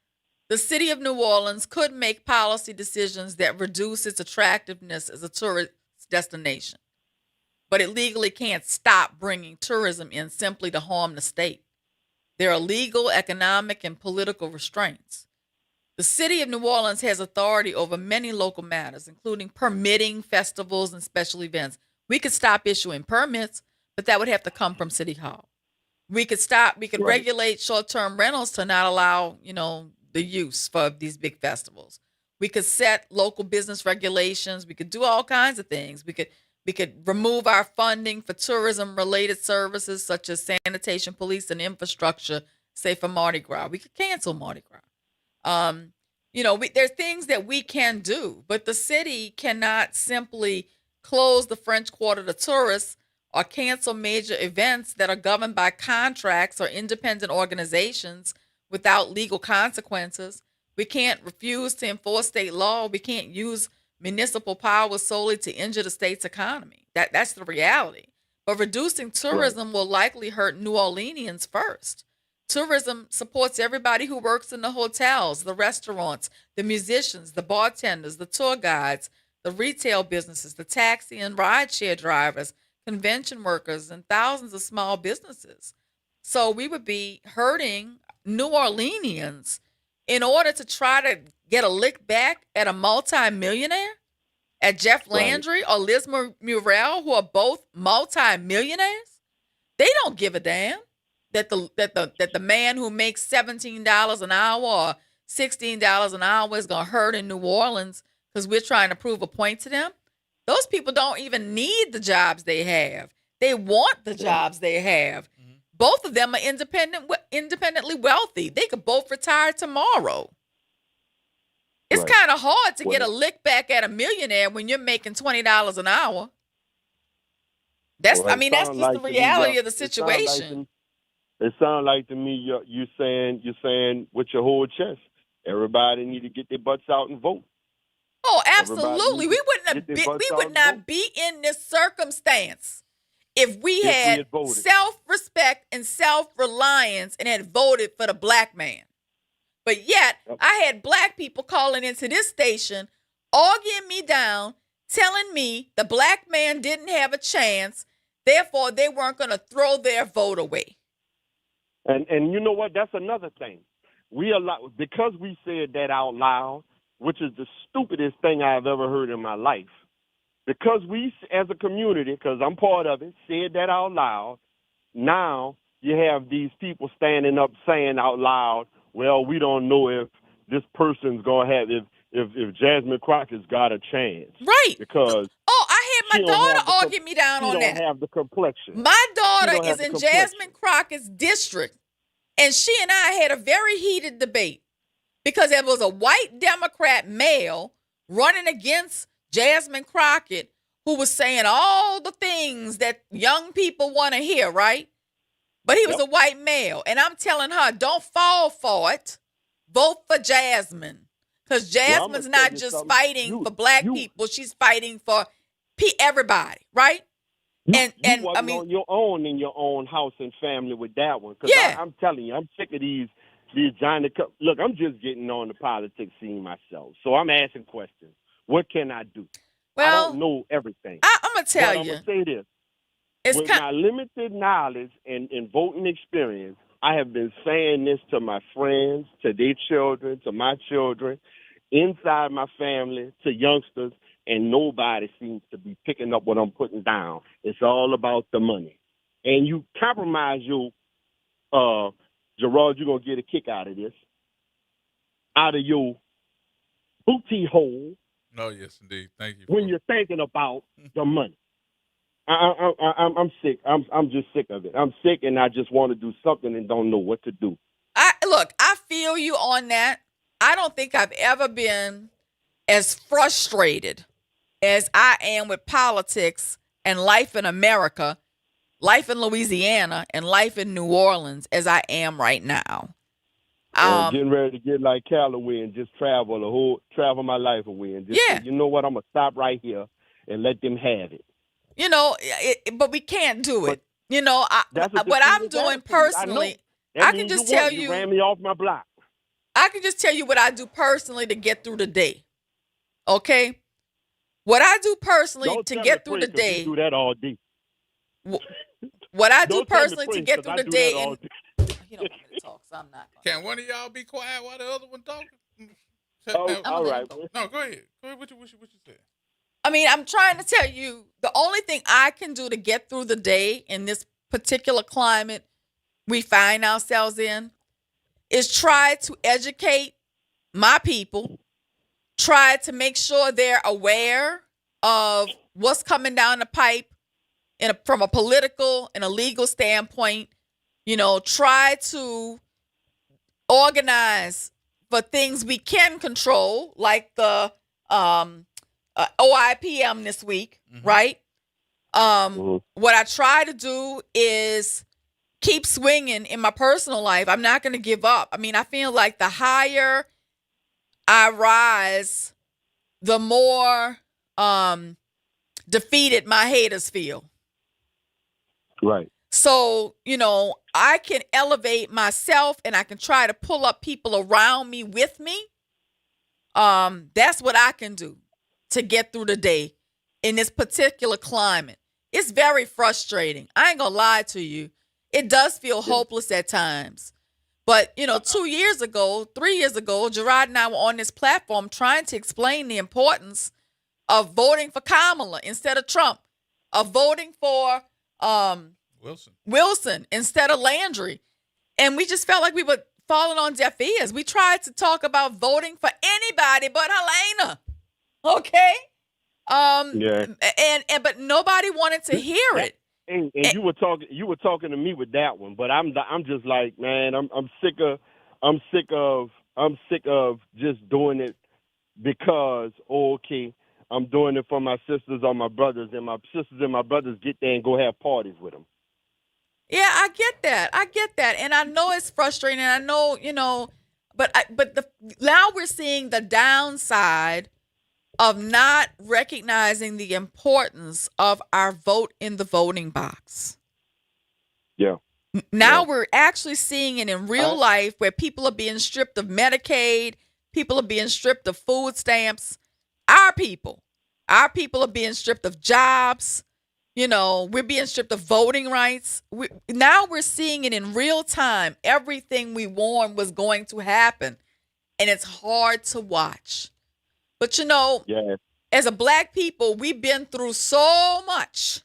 the city of New Orleans could make policy decisions that reduce its attractiveness as a tourist destination. But it legally can't stop bringing tourism in simply to harm the state. There are legal, economic, and political restraints. The city of New Orleans has authority over many local matters, including permitting festivals and special events. We could stop issuing permits, but that would have to come from City Hall. We could regulate short-term rentals to not allow, the use for these big festivals. We could set local business regulations. We could do all kinds of things. We could remove our funding for tourism-related services such as sanitation, police, and infrastructure, say for Mardi Gras. We could cancel Mardi Gras. There's things that we can do, but the city cannot simply close the French Quarter to tourists or cancel major events that are governed by contracts or independent organizations without legal consequences. We can't refuse to enforce state law. We can't use municipal power solely to injure the state's economy. That's the reality. But reducing tourism will likely hurt New Orleanians first. Tourism supports everybody who works in the hotels, the restaurants, the musicians, the bartenders, the tour guides, the retail businesses, the taxi and rideshare drivers, convention workers, and thousands of small businesses. So we would be hurting New Orleanians in order to try to get a lick back at a multimillionaire, at Jeff Landry or Liz Muriel, who are both multimillionaires. They don't give a damn that the man who makes $17 an hour or $16 an hour is gonna hurt in New Orleans because we're trying to prove a point to them. Those people don't even need the jobs they have. They want the jobs they have. Both of them are independently wealthy. They could both retire tomorrow. It's kind of hard to get a lick back at a millionaire when you're making $20 an hour. That's just the reality of the situation. It sounds like to me you're saying with your whole chest, everybody need to get their butts out and vote. Oh, absolutely. We would not be in this circumstance if we had self-respect and self-reliance and had voted for the black man. But yet, I had black people calling into this station, arguing me down, telling me the black man didn't have a chance, therefore they weren't going to throw their vote away. And you know what? That's another thing. Because we said that out loud, which is the stupidest thing I've ever heard in my life. Because we, as a community, because I'm part of it, said that out loud, now you have these people standing up saying out loud, well, we don't know if this person's going to have, if Jasmine Crockett's got a chance. Right. Because I had my daughter argue me down on that. She don't have the complexion. My daughter is in Jasmine Crockett's district, and she and I had a very heated debate because there was a white Democrat male running against Jasmine Crockett who was saying all the things that young people want to hear, right? But he was a white male. And I'm telling her, don't fall for it. Vote for Jasmine. Because Jasmine's not just fighting for black people. She's fighting for everybody, right? You wasn't on your own in your own house and family with that one. Because I'm telling you, I'm sick of these giant... Look, I'm just getting on the politics scene myself. So I'm asking questions. What can I do? Well, I don't know everything. I'm going to tell you. I'm going to say this. With my limited knowledge and voting experience, I have been saying this to my friends, to their children, to my children, inside my family, to youngsters, and nobody seems to be picking up what I'm putting down. It's all about the money. And you compromise your, Gerard, you're going to get a kick out of this, out of your booty hole. Oh, yes, indeed. Thank you. When you're thinking about the money. I'm sick. I'm just sick of it. I'm sick, and I just want to do something and don't know what to do. I feel you on that. I don't think I've ever been as frustrated as I am with politics and life in America, life in Louisiana, and life in New Orleans as I am right now. Getting ready to get like Callaway and just travel my life away and just say, you know what? I'm gonna stop right here and let them have it. You know, but we can't do it. You know, what I'm doing personally, I can just tell you. You ran me off my block. I can just tell you what I do personally to get through the day. Okay? What I do personally to get through the day. Do that all day. What I do personally to get through the day. You don't want me to talk, so I'm not. Can one of y'all be quiet while the other one talking? All right. No, go ahead. Go ahead. What you say? I mean, I'm trying to tell you the only thing I can do to get through the day in this particular climate we find ourselves in is try to educate my people, try to make sure they're aware of what's coming down the pipe from a political and a legal standpoint, you know, try to organize for things we can control, like the OIPM this week, right? What I try to do is keep swinging in my personal life. I'm not going to give up. I mean, I feel like the higher I rise, the more defeated my haters feel. Right. So, you know, I can elevate myself and I can try to pull up people around me with me. That's what I can do. to get through the day in this particular climate. It's very frustrating. I ain't gonna lie to you. It does feel hopeless at times. But, 2 years ago, 3 years ago, Gerard and I were on this platform trying to explain the importance of voting for Kamala instead of Trump, of voting for Wilson instead of Landry. And we just felt like we were falling on deaf ears. We tried to talk about voting for anybody but Helena. Okay? But nobody wanted to hear it. And you were talking to me with that one, but I'm just like, man, I'm sick of just doing it because okay, I'm doing it for my sisters or my brothers, and my sisters and my brothers get there and go have parties with them. Yeah, I get that, and I know it's frustrating. I know, but now we're seeing the downside of not recognizing the importance of our vote in the voting box. Yeah. Now we're actually seeing it in real life where people are being stripped of Medicaid, people are being stripped of food stamps. Our people are being stripped of jobs. We're being stripped of voting rights. Now we're seeing it in real time. Everything we warned was going to happen, and it's hard to watch. But, as a black people, we've been through so much.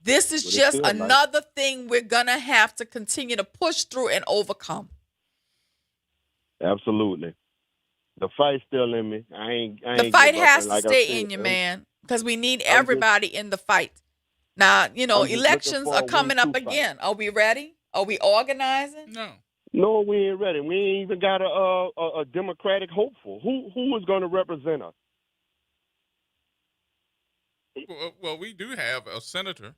This is just another thing we're going to have to continue to push through and overcome. Absolutely. The fight's still in me. The fight has to stay in you, man, because we need everybody in the fight. Now, elections are coming up again. Are we ready? Are we organizing? No, we ain't ready. We ain't even got a Democratic hopeful. Who is going to represent us? Well, we do have a senator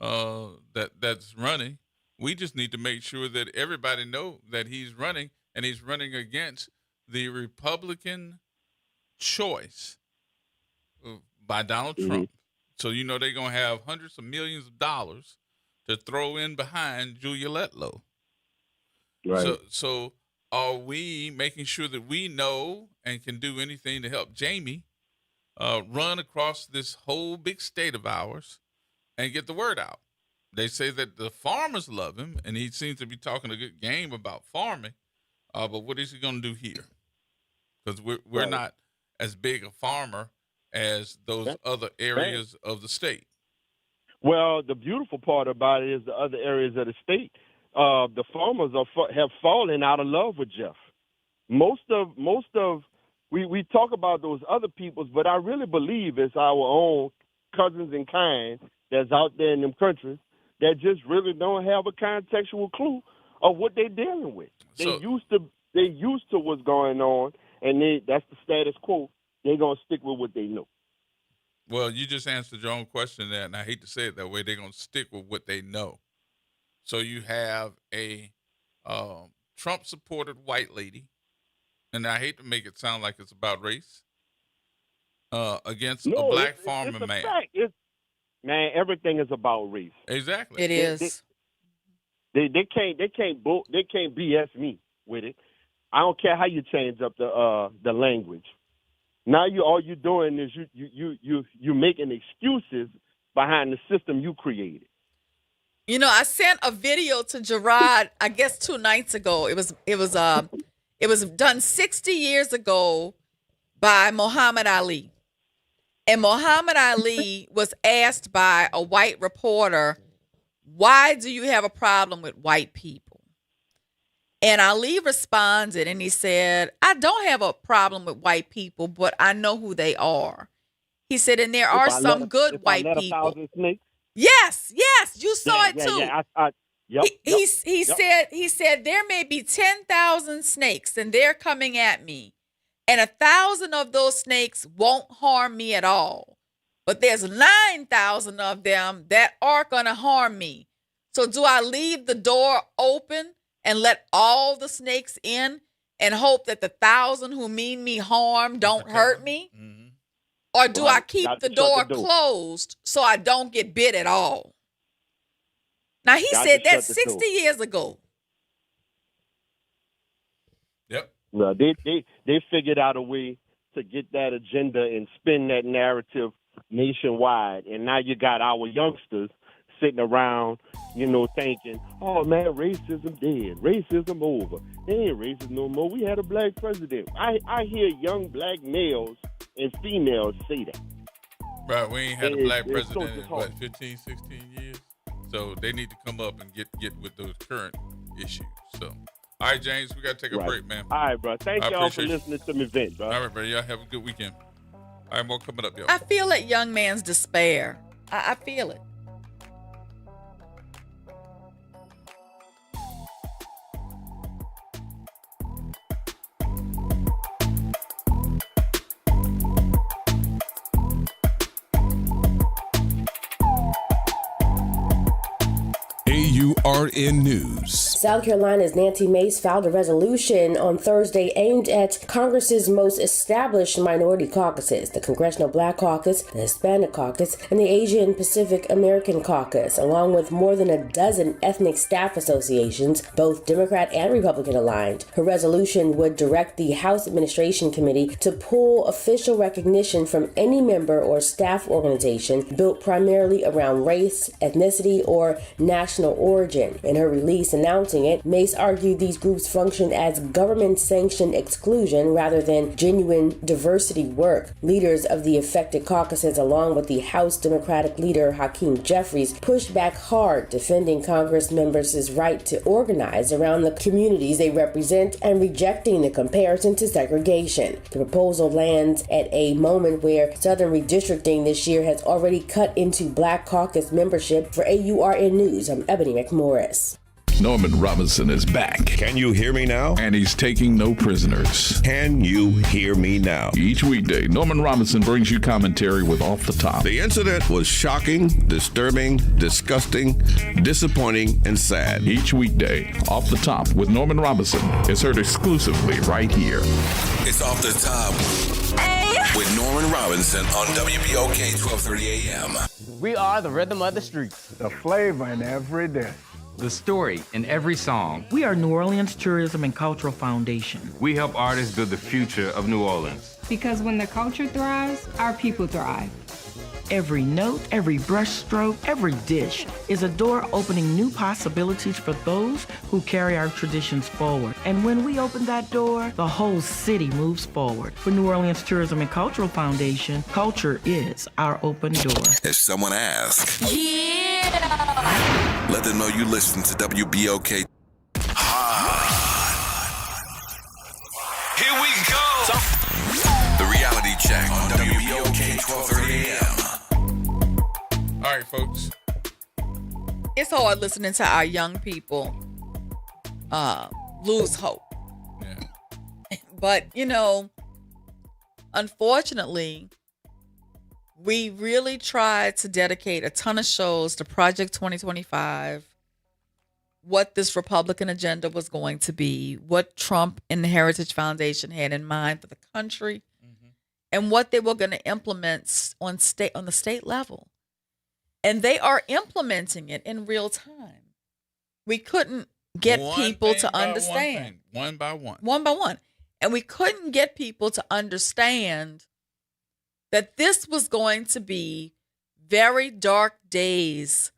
that's running. We just need to make sure that everybody know that he's running, and he's running against the Republican choice by Donald Trump. So they're gonna have hundreds of millions of dollars to throw in behind Julia Letlow. Right. So are we making sure that we know and can do anything to help Jamie run across this whole big state of ours and get the word out? They say that the farmers love him, and he seems to be talking a good game about farming. But what is he going to do here? Because we're not as big a farmer as those other areas of the state. Well, the beautiful part about it is the other areas of the state. The farmers have fallen out of love with Jeff. Most of we talk about those other peoples, but I really believe it's our own cousins in kind that's out there in them countries that just really don't have a contextual clue of what they're dealing with. They used to what's going on, and that's the status quo. They're gonna stick with what they know. Well, you just answered your own question there, and I hate to say it that way. They're gonna stick with what they know. So you have a Trump-supported white lady, and I hate to make it sound like it's about race, against a black farmer man. Man, everything is about race. Exactly. It is. They can't BS me with it. I don't care how you change up the language. Now all you're doing is you making excuses behind the system you created. I sent a video to Gerard, I guess 2 nights ago. It was done 60 years ago by Muhammad Ali. And Muhammad Ali was asked by a white reporter, why do you have a problem with white people? And Ali responded and he said, I don't have a problem with white people, but I know who they are. He said, and there are some good white people. Yes, you saw it too. He said there may be 10,000 snakes and they're coming at me. And 1,000 of those snakes won't harm me at all. But there's 9,000 of them that are going to harm me. So do I leave the door open and let all the snakes in and hope that the 1,000 who mean me harm don't hurt me? Mm-hmm. Or do I keep the door closed so I don't get bit at all? Now, he said that 60 years ago. Yep. Well, they figured out a way to get that agenda and spin that narrative nationwide. And now you got our youngsters sitting around, thinking, oh, man, racism dead. Racism over. They ain't racist no more. We had a black president. I hear young black males and females say that. Right, we ain't had a black It's president in, so 15, 16 years? So they need to come up and get with those current issues. So, all right, James, we got to take a break, man. All right, bro. Thank y'all for listening to me vent, bro. All right, bro. Y'all have a good weekend. All right, more coming up, y'all. I feel that young man's despair. I feel it. AURN News. South Carolina's Nancy Mace filed a resolution on Thursday aimed at Congress's most established minority caucuses, the Congressional Black Caucus, the Hispanic Caucus, and the Asian Pacific American Caucus, along with more than a dozen ethnic staff associations, both Democrat and Republican aligned. Her resolution would direct the House Administration Committee to pull official recognition from any member or staff organization built primarily around race, ethnicity, or national origin. In her release announcing it, Mace argued these groups function as government-sanctioned exclusion rather than genuine diversity work. Leaders of the affected caucuses, along with the House Democratic leader Hakeem Jeffries, pushed back hard, defending Congress members' right to organize around the communities they represent and rejecting the comparison to segregation. The proposal lands at a moment where Southern redistricting this year has already cut into Black Caucus membership. For AURN News, I'm Ebony McMorris. Norman Robinson is back. Can you hear me now? And he's taking no prisoners. Can you hear me now? Each weekday, Norman Robinson brings you commentary with Off the Top. The incident was shocking, disturbing, disgusting, disappointing, and sad. Each weekday, Off the Top with Norman Robinson is heard exclusively right here. It's Off the Top with Norman Robinson on WBOK 1230 AM. We are the rhythm of the streets. The flavor in every dish. The story in every song. We are New Orleans Tourism and Cultural Foundation. We help artists build the future of New Orleans. Because when the culture thrives, our people thrive. Every note, every brushstroke, every dish is a door opening new possibilities for those who carry our traditions forward. And when we open that door, the whole city moves forward. For New Orleans Tourism and Cultural Foundation, culture is our open door. If someone asks, Yeah! let them know you listen to WBOK. Here we go. The reality check on WBOK 1230 AM. All right, folks. It's hard listening to our young people lose hope. Yeah. But, unfortunately, we really tried to dedicate a ton of shows to Project 2025, what this Republican agenda was going to be, what Trump and the Heritage Foundation had in mind for the country, and what they were going to implement on the state level. And they are implementing it in real time. We couldn't get people to understand. One by one. One by one. And we couldn't get people to understand that this was going to be very dark days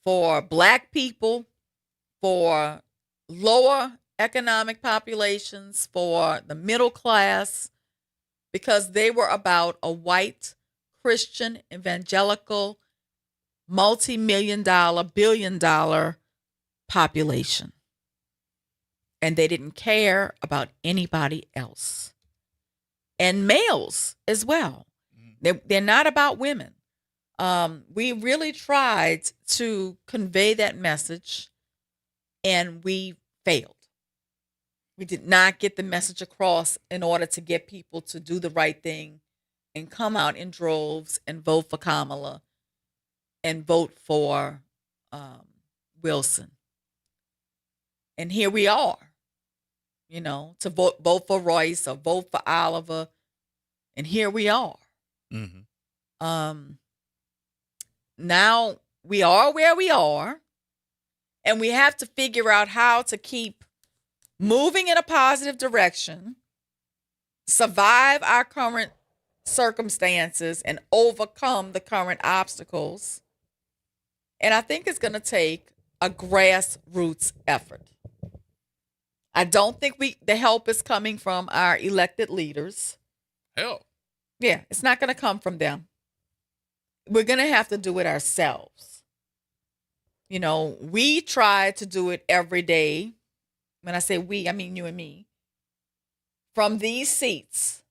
for Black people, for lower economic populations, for the middle class, because they were about a white, Christian, evangelical, multi-million-dollar, billion-dollar population. And they didn't care about anybody else. And males as well. They're not about women. We really tried to convey that message, and we failed. We did not get the message across in order to get people to do the right thing and come out in droves and vote for Kamala and vote for Wilson. And here we are, to vote for Royce or vote for Oliver. And here we are. Now we are where we are, and we have to figure out how to keep moving in a positive direction survive our current circumstances and overcome the current obstacles. And I think it's going to take a grassroots effort. I don't think the help is coming from our elected leaders. Help. Yeah, it's not going to come from them. We're going to have to do it ourselves. You know, we try to do it every day. When I say we, I mean you and me. From these seats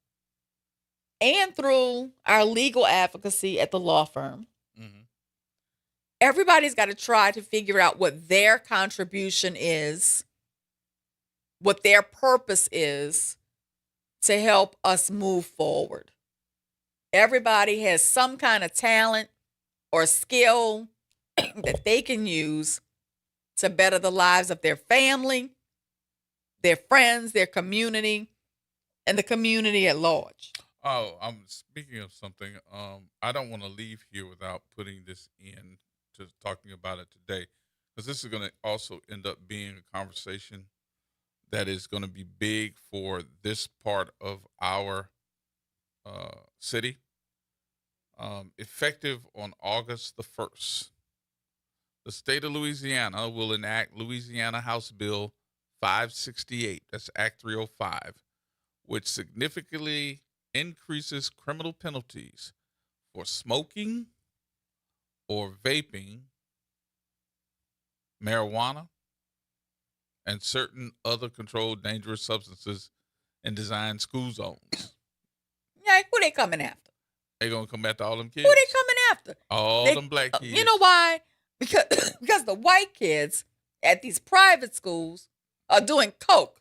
and through our legal advocacy at the law firm. Mm-hmm. Everybody's got to try to figure out what their contribution is, what their purpose is to help us move forward. Everybody has some kind of talent or skill that they can use to better the lives of their family, their friends, their community, and the community at large. Oh, I'm speaking of something. I don't want to leave here without putting this in to talking about it today, because this is going to also end up being a conversation that is going to be big for this part of our city. Effective on August the 1st, the state of Louisiana will enact Louisiana House Bill 568. That's Act 305, which significantly increases criminal penalties for smoking or vaping marijuana and certain other controlled dangerous substances in designed school zones. Yeah, who they coming after? They gonna come after all them kids? Who they coming after? All them black kids. You know why? Because the white kids at these private schools are doing coke.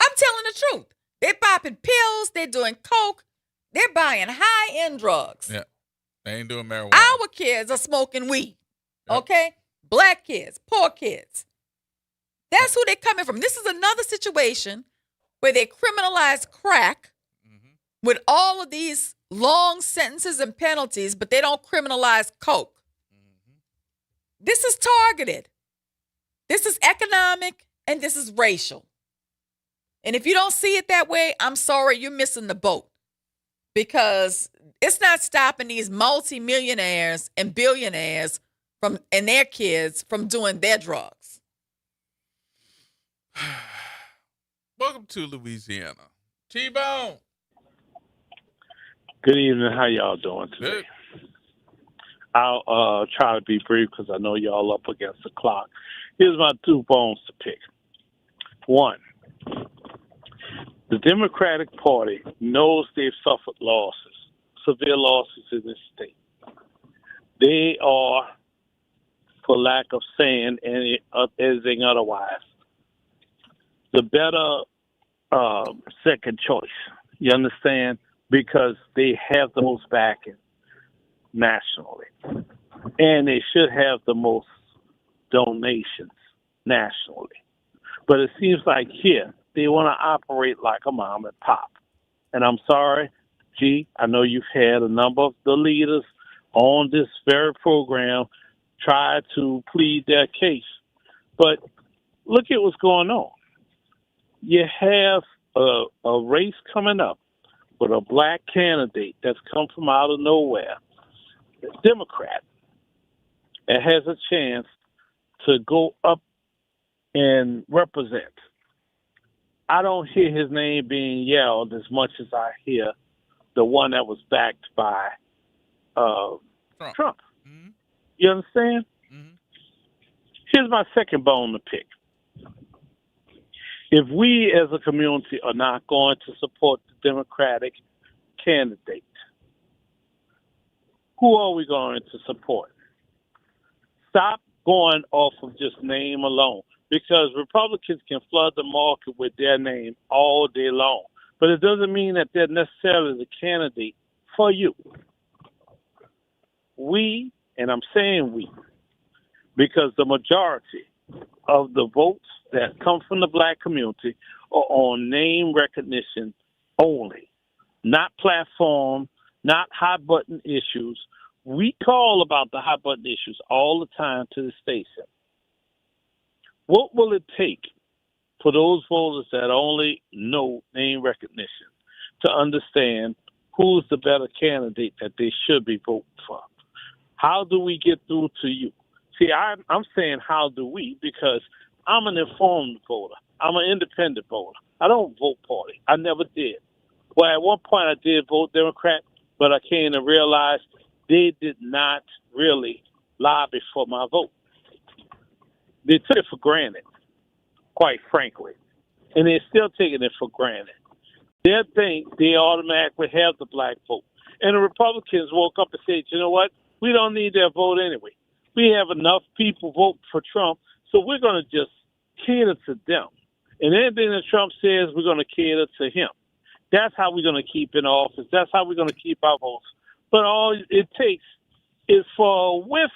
I'm telling the truth. They're popping pills. They're doing coke. They're buying high-end drugs. Yeah, they ain't doing marijuana. Our kids are smoking weed. Yep. Okay? Black kids, poor kids. That's who they're coming from. This is another situation where they criminalize crack with all of these long sentences and penalties, but they don't criminalize coke. This is targeted. This is economic, and this is racial. And if you don't see it that way, I'm sorry, you're missing the boat. Because it's not stopping these multimillionaires and billionaires and their kids from doing their drugs. Welcome to Louisiana. T-Bone. Good evening. How y'all doing today? Good. I'll try to be brief because I know y'all up against the clock. Here's my 2 bones to pick. 1, the Democratic Party knows they've suffered losses, severe losses in this state. They are, for lack of saying anything otherwise, the better second choice. You understand? Because they have the most backing nationally. And they should have the most donations nationally. But it seems like here, they want to operate like a mom and pop. And I'm sorry, G, I know you've had a number of the leaders on this very program try to plead their case. But look at what's going on. You have a race coming up with a black candidate that's come from out of nowhere, a Democrat, and has a chance to go up and represent. I don't hear his name being yelled as much as I hear the one that was backed by Trump. Mm-hmm. You understand? Mm-hmm. Here's my second bone to pick. If we as a community are not going to support the Democratic candidate, who are we going to support? Stop going off of just name alone, because Republicans can flood the market with their name all day long. But it doesn't mean that they're necessarily the candidate for you. We, and I'm saying we, because the majority of the votes that come from the black community are on name recognition only, not platform, not hot button issues. We call about the hot button issues all the time to the station. What will it take for those voters that only know name recognition to understand who's the better candidate that they should be voting for. How do we get through to you? See, I'm saying how do we, because I'm an informed voter. I'm an independent voter. I don't vote party. I never did. Well, at one point I did vote Democrat, but I came to realize they did not really lobby for my vote. They took it for granted, quite frankly, and they're still taking it for granted. They think they automatically have the black vote. And the Republicans woke up and said, you know what? We don't need their vote anyway. We have enough people vote for Trump, so we're going to just cater to them. And anything that Trump says, we're going to cater to him. That's how we're going to keep in office. That's how we're going to keep our votes. But all it takes is for a whiff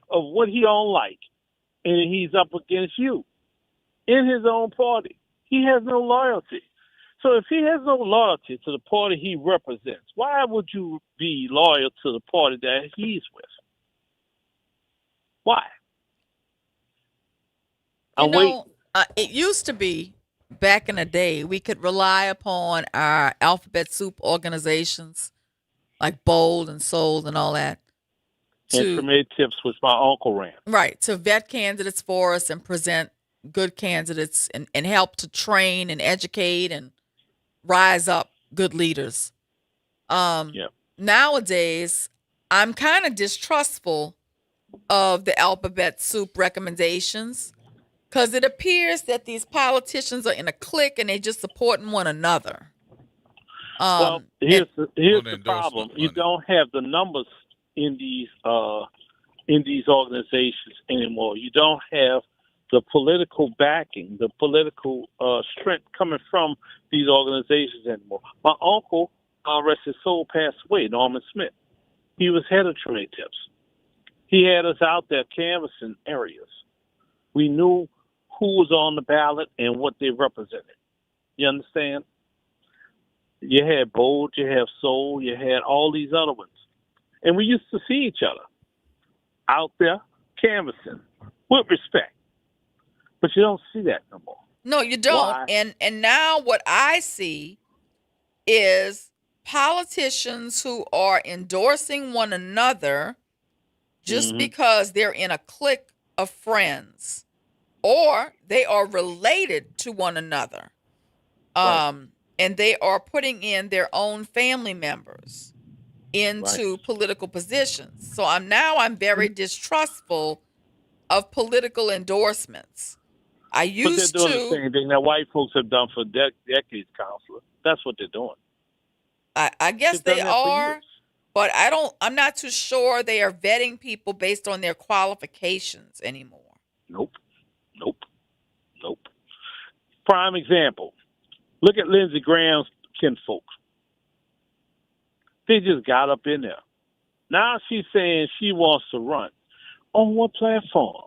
of what he don't like, and he's up against you in his own party. He has no loyalty. So if he has no loyalty to the party he represents, why would you be loyal to the party that he's with? Why? It used to be back in the day we could rely upon our alphabet soup organizations like Bold and Sold and all that. And Premier Tips, which my uncle ran. Right, to vet candidates for us and present good candidates and help to train and educate and rise up good leaders. Nowadays, I'm kind of distrustful of the alphabet soup recommendations because it appears that these politicians are in a clique and they just supporting one another. Here's the problem. You don't have the numbers in these organizations anymore. You don't have the political backing, the political strength coming from these organizations anymore. My uncle, rest his soul, passed away, Norman Smith. He was head of Trade Tips. He had us out there canvassing areas. We knew who was on the ballot and what they represented. You understand? You had Bold, you have Soul, you had all these other ones. And we used to see each other out there canvassing with respect. But you don't see that no more. No, you don't. Why? And now what I see is politicians who are endorsing one another just because they're in a clique of friends or they are related to one another. And they are putting in their own family members into political positions. So I'm very distrustful of political endorsements. I used but they're doing the same thing that white folks have done for decades, Counselor. That's what they're doing. I guess they are, but I'm not too sure they are vetting people based on their qualifications anymore. Nope. Prime example. Look at Lindsey Graham's kinfolk. They just got up in there. Now she's saying she wants to run. On what platform?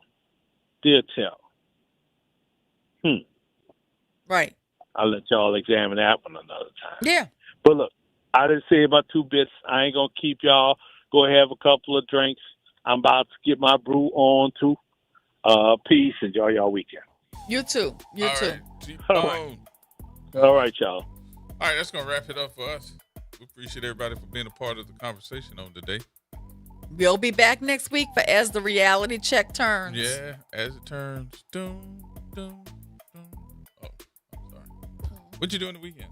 Dear tell. Right. I'll let y'all examine that one another time. Yeah. But look, I didn't say about 2 bits. I ain't going to keep y'all. Go have a couple of drinks. I'm about to get my brew on, too. Peace. Enjoy y'all weekend. You too. You too. All right, y'all. All right, that's going to wrap it up for us. We appreciate everybody for being a part of the conversation on today. We'll be back next week for As the Reality Check Turns. Yeah, as it turns. Doom, doom, doom. Oh, I'm sorry. What you doing the weekend?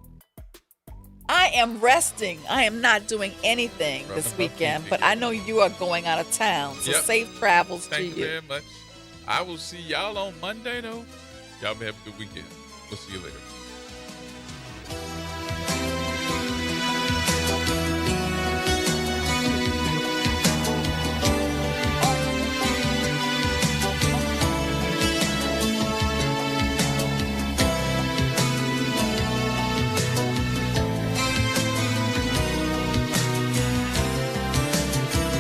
I am resting. I am not doing anything this weekend, but I know you are going out of town, so safe travels to you. Thank you very much. I will see y'all on Monday, though. Y'all have a good weekend. We'll see you later.